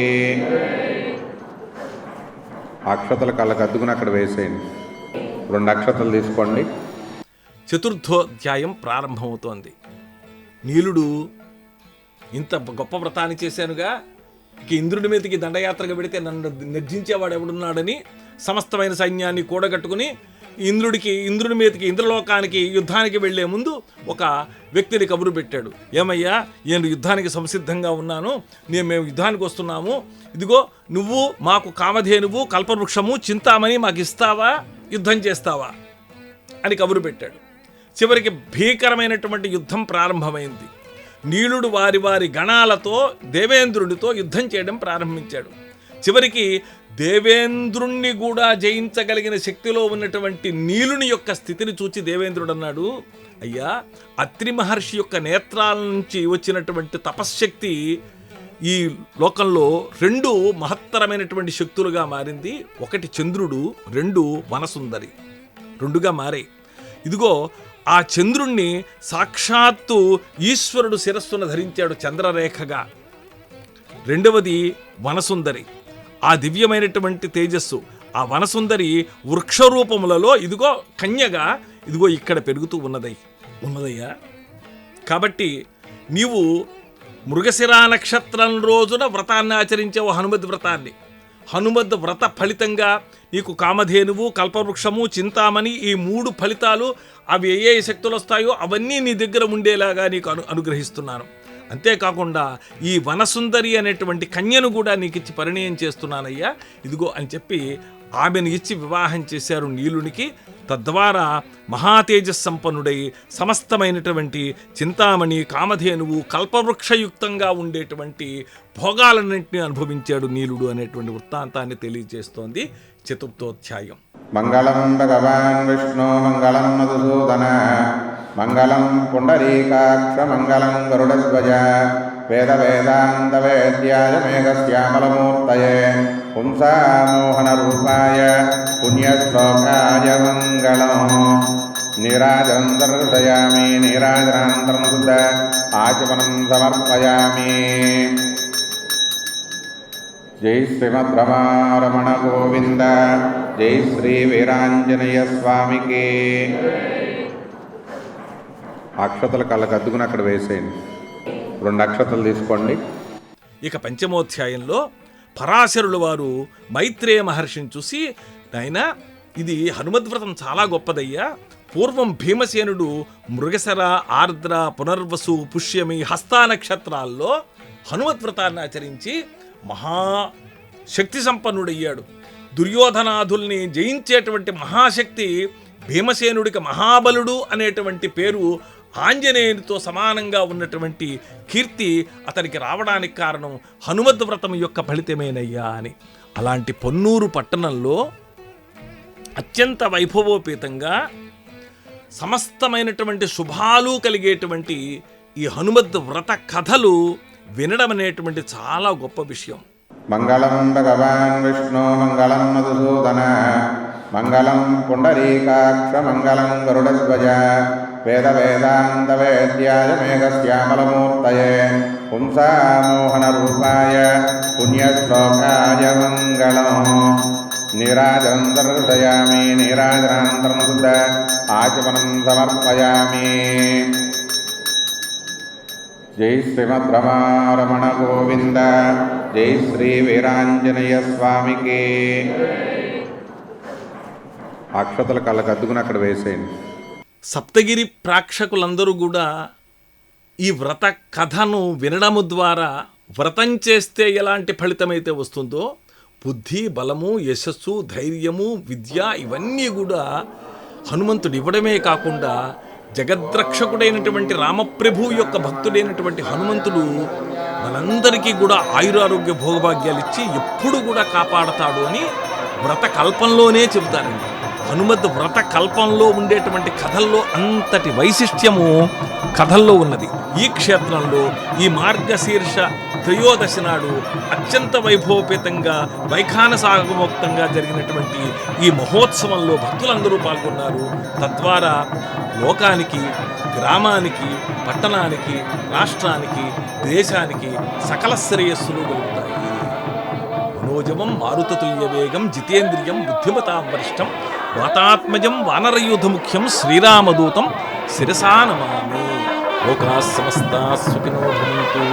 అక్షతలు కళ్ళకు అద్దుకుని అక్కడ వేసేయండి. 2 అక్షతలు తీసుకోండి. చతుర్థోధ్యాయం ప్రారంభమవుతోంది. నీలుడు ఇంత గొప్ప వ్రతాన్ని చేశానుగా, ఇక ఇంద్రుడి మీదకి దండయాత్రగా పెడితే నన్ను నిర్జించేవాడు ఎవడున్నాడని సమస్తమైన సైన్యాన్ని కూడగట్టుకుని ఇంద్రుడి మీదకి, ఇంద్రలోకానికి యుద్ధానికి వెళ్లే ముందు ఒక వ్యక్తిని కబురు పెట్టాడు. ఏమయ్యా, నేను యుద్ధానికి సంసిద్ధంగా ఉన్నాను, మేము యుద్ధానికి వస్తున్నాము, ఇదిగో నువ్వు మాకు కామధేనువు, కల్పవృక్షము, చింతామణి మాకు ఇస్తావా, యుద్ధం చేస్తావా అని కబురు పెట్టాడు. చివరికి భీకరమైనటువంటి యుద్ధం ప్రారంభమైంది. నీలుడు వారి వారి గణాలతో దేవేంద్రుడితో యుద్ధం చేయడం ప్రారంభించాడు. చివరికి దేవేంద్రుణ్ణి కూడా జయించగలిగిన శక్తిలో ఉన్నటువంటి నీలుని యొక్క స్థితిని చూచి దేవేంద్రుడు అన్నాడు, అయ్యా, అత్రి మహర్షి యొక్క నేత్రాల నుంచి వచ్చినటువంటి తపశ్శక్తి ఈ లోకంలో 2 మహత్తరమైనటువంటి శక్తులుగా మారింది. ఒకటి చంద్రుడు, 2 వనసుందరి, 2గా మారాయి. ఇదిగో ఆ చంద్రుణ్ణి సాక్షాత్తు ఈశ్వరుడు శిరస్సును ధరించాడు చంద్రరేఖగా. 2వది వనసుందరి, ఆ దివ్యమైనటువంటి తేజస్సు. ఆ వనసుందరి వృక్షరూపములలో ఇదిగో కన్యగా ఇదిగో ఇక్కడ పెరుగుతూ ఉన్నదయ్యా. కాబట్టి నీవు మృగశిరా నక్షత్రం రోజున వ్రతాన్ని ఆచరించావు, హనుమతి వ్రతాన్ని. హనుమద్ వ్రత ఫలితంగా నీకు కామధేనువు, కల్పవృక్షము, చింతామణి ఈ 3 ఫలితాలు అవి ఏ శక్తులు వస్తాయో అవన్నీ నీ దగ్గర ఉండేలాగా నీకు అనుగ్రహిస్తున్నాను. అంతేకాకుండా ఈ వనసుందరి అనేటువంటి కన్యను కూడా నీకు ఇచ్చి పరిణయం చేస్తున్నానయ్యా, ఇదిగో అని చెప్పి ఆమెను ఇచ్చి వివాహం చేశారు నీలునికి. తద్వారా మహాతేజస్సంపన్నుడై సమస్తమైనటువంటి చింతామణి, కామధేనువు, కల్పవృక్షయుక్తంగా ఉండేటువంటి భోగాలన్నింటినీ అనుభవించాడు నీలుడు అనేటువంటి వృత్తాంతాన్ని తెలియజేస్తోంది చతుర్థోధ్యాయం. మంగళం భగవాన్ విష్ణు మంగళం మధుసూదన మంగళం పుండరీకాక్ష మంగళం గరుడధ్వజ వేద వేదాంత వేద్యాయ మేఘశ్యామలమూర్తయే పుంసామోహన రూపాయ పుణ్యశ్లోకాయ మంగళం. నీరాజనం దర్శయామి నీరాజనానంతరం శుద్ధ ఆచమనం సమర్పయామి. జై శ్రీమద్రమారమణ గోవింద. జై శ్రీ వీరాంజనేయ స్వామికి. అక్షతలు కళ్ళకు అద్దుకుని అక్కడ వేసేయండి. 2 అక్షతలు తీసుకోండి. ఇక పంచమోధ్యాయంలో పరాశరుల వారు మైత్రేయ మహర్షిని చూసి, నాయనా ఇది హనుమద్వ్రతం చాలా గొప్పదయ్యా. పూర్వం భీమసేనుడు మృగశర, ఆర్ద్ర, పునర్వసు, పుష్యమి, హస్తా నక్షత్రాల్లో హనుమద్వ్రతాన్ని ఆచరించి మహాశక్తి సంపన్నుడయ్యాడు. దుర్యోధనాదుల్ని జయించేటువంటి మహాశక్తి భీమసేనుడికి మహాబలుడు అనేటువంటి పేరు, ఆంజనేయునితో సమానంగా ఉన్నటువంటి కీర్తి అతనికి రావడానికి కారణం హనుమద్వ్రతం యొక్క ఫలితమేనయ్యా అని. అలాంటి పొన్నూరు పట్టణంలో అత్యంత వైభవోపేతంగా సమస్తమైనటువంటి శుభాలు కలిగేటువంటి ఈ హనుమద్ వ్రత కథలు వినడం అనేటువంటి చాలా గొప్ప విషయం. మంగళం భగవాన్ విష్ణు మంగళం మధుసూదన మంగళం పుండరీకాక్ష మంగళం గరుడధ్వజ వేద వేదాంత వేద్యాయ మేఘశ్యామలమూర్తయే పుంసామోహన రూపాయ పుణ్యశ్లోకాయ మంగళం. నీరాజనం దర్శయామి నీరాజనానంతరం శుద్ధ ఆచమనం సమర్పయామి. జై శ్రీమద్రమారమణ గోవింద. జై శ్రీ వీరాంజనేయ స్వామికి. అక్షతలు కళ్ళకు అద్దుకుని అక్కడ వేసేయండి. సప్తగిరి ప్రేక్షకులందరూ కూడా ఈ వ్రత కథను వినడము ద్వారా వ్రతం చేస్తే ఎలాంటి ఫలితమైతే వస్తుందో బుద్ధి, బలము, యశస్సు, ధైర్యము, విద్య ఇవన్నీ కూడా హనుమంతుడు ఇవ్వడమే కాకుండా జగద్రక్షకుడైనటువంటి రామప్రభు యొక్క భక్తుడైనటువంటి హనుమంతుడు మనందరికీ కూడా ఆయురారోగ్య భోగభాగ్యాలు ఇచ్చి ఎప్పుడు కూడా కాపాడతాడు అని వ్రత కల్పంలోనే చెబుతారండి. హనుమద్ వ్రత కల్పంలో ఉండేటువంటి కథల్లో అంతటి వైశిష్ట్యము కథల్లో ఉన్నది. ఈ క్షేత్రంలో ఈ మార్గశీర్ష త్రయోదశి నాడు అత్యంత వైభవోపేతంగా వైఖానసాగమోక్తంగా జరిగినటువంటి ఈ మహోత్సవంలో భక్తులందరూ పాల్గొన్నారు. తద్వారా లోకానికి, గ్రామానికి, పట్టణానికి, రాష్ట్రానికి, దేశానికి సకల శ్రేయస్సులు కలుగుతాయి. మనోజవం మారుతతుల్య వేగం జితేంద్రియం బుద్ధిమతాం వరిష్టం వాతాత్మజం వానరయూధముఖ్యం శ్రీరామదూతం శిరసా నమామి. లోకాః సమస్తాః సుఖినో భవంతు.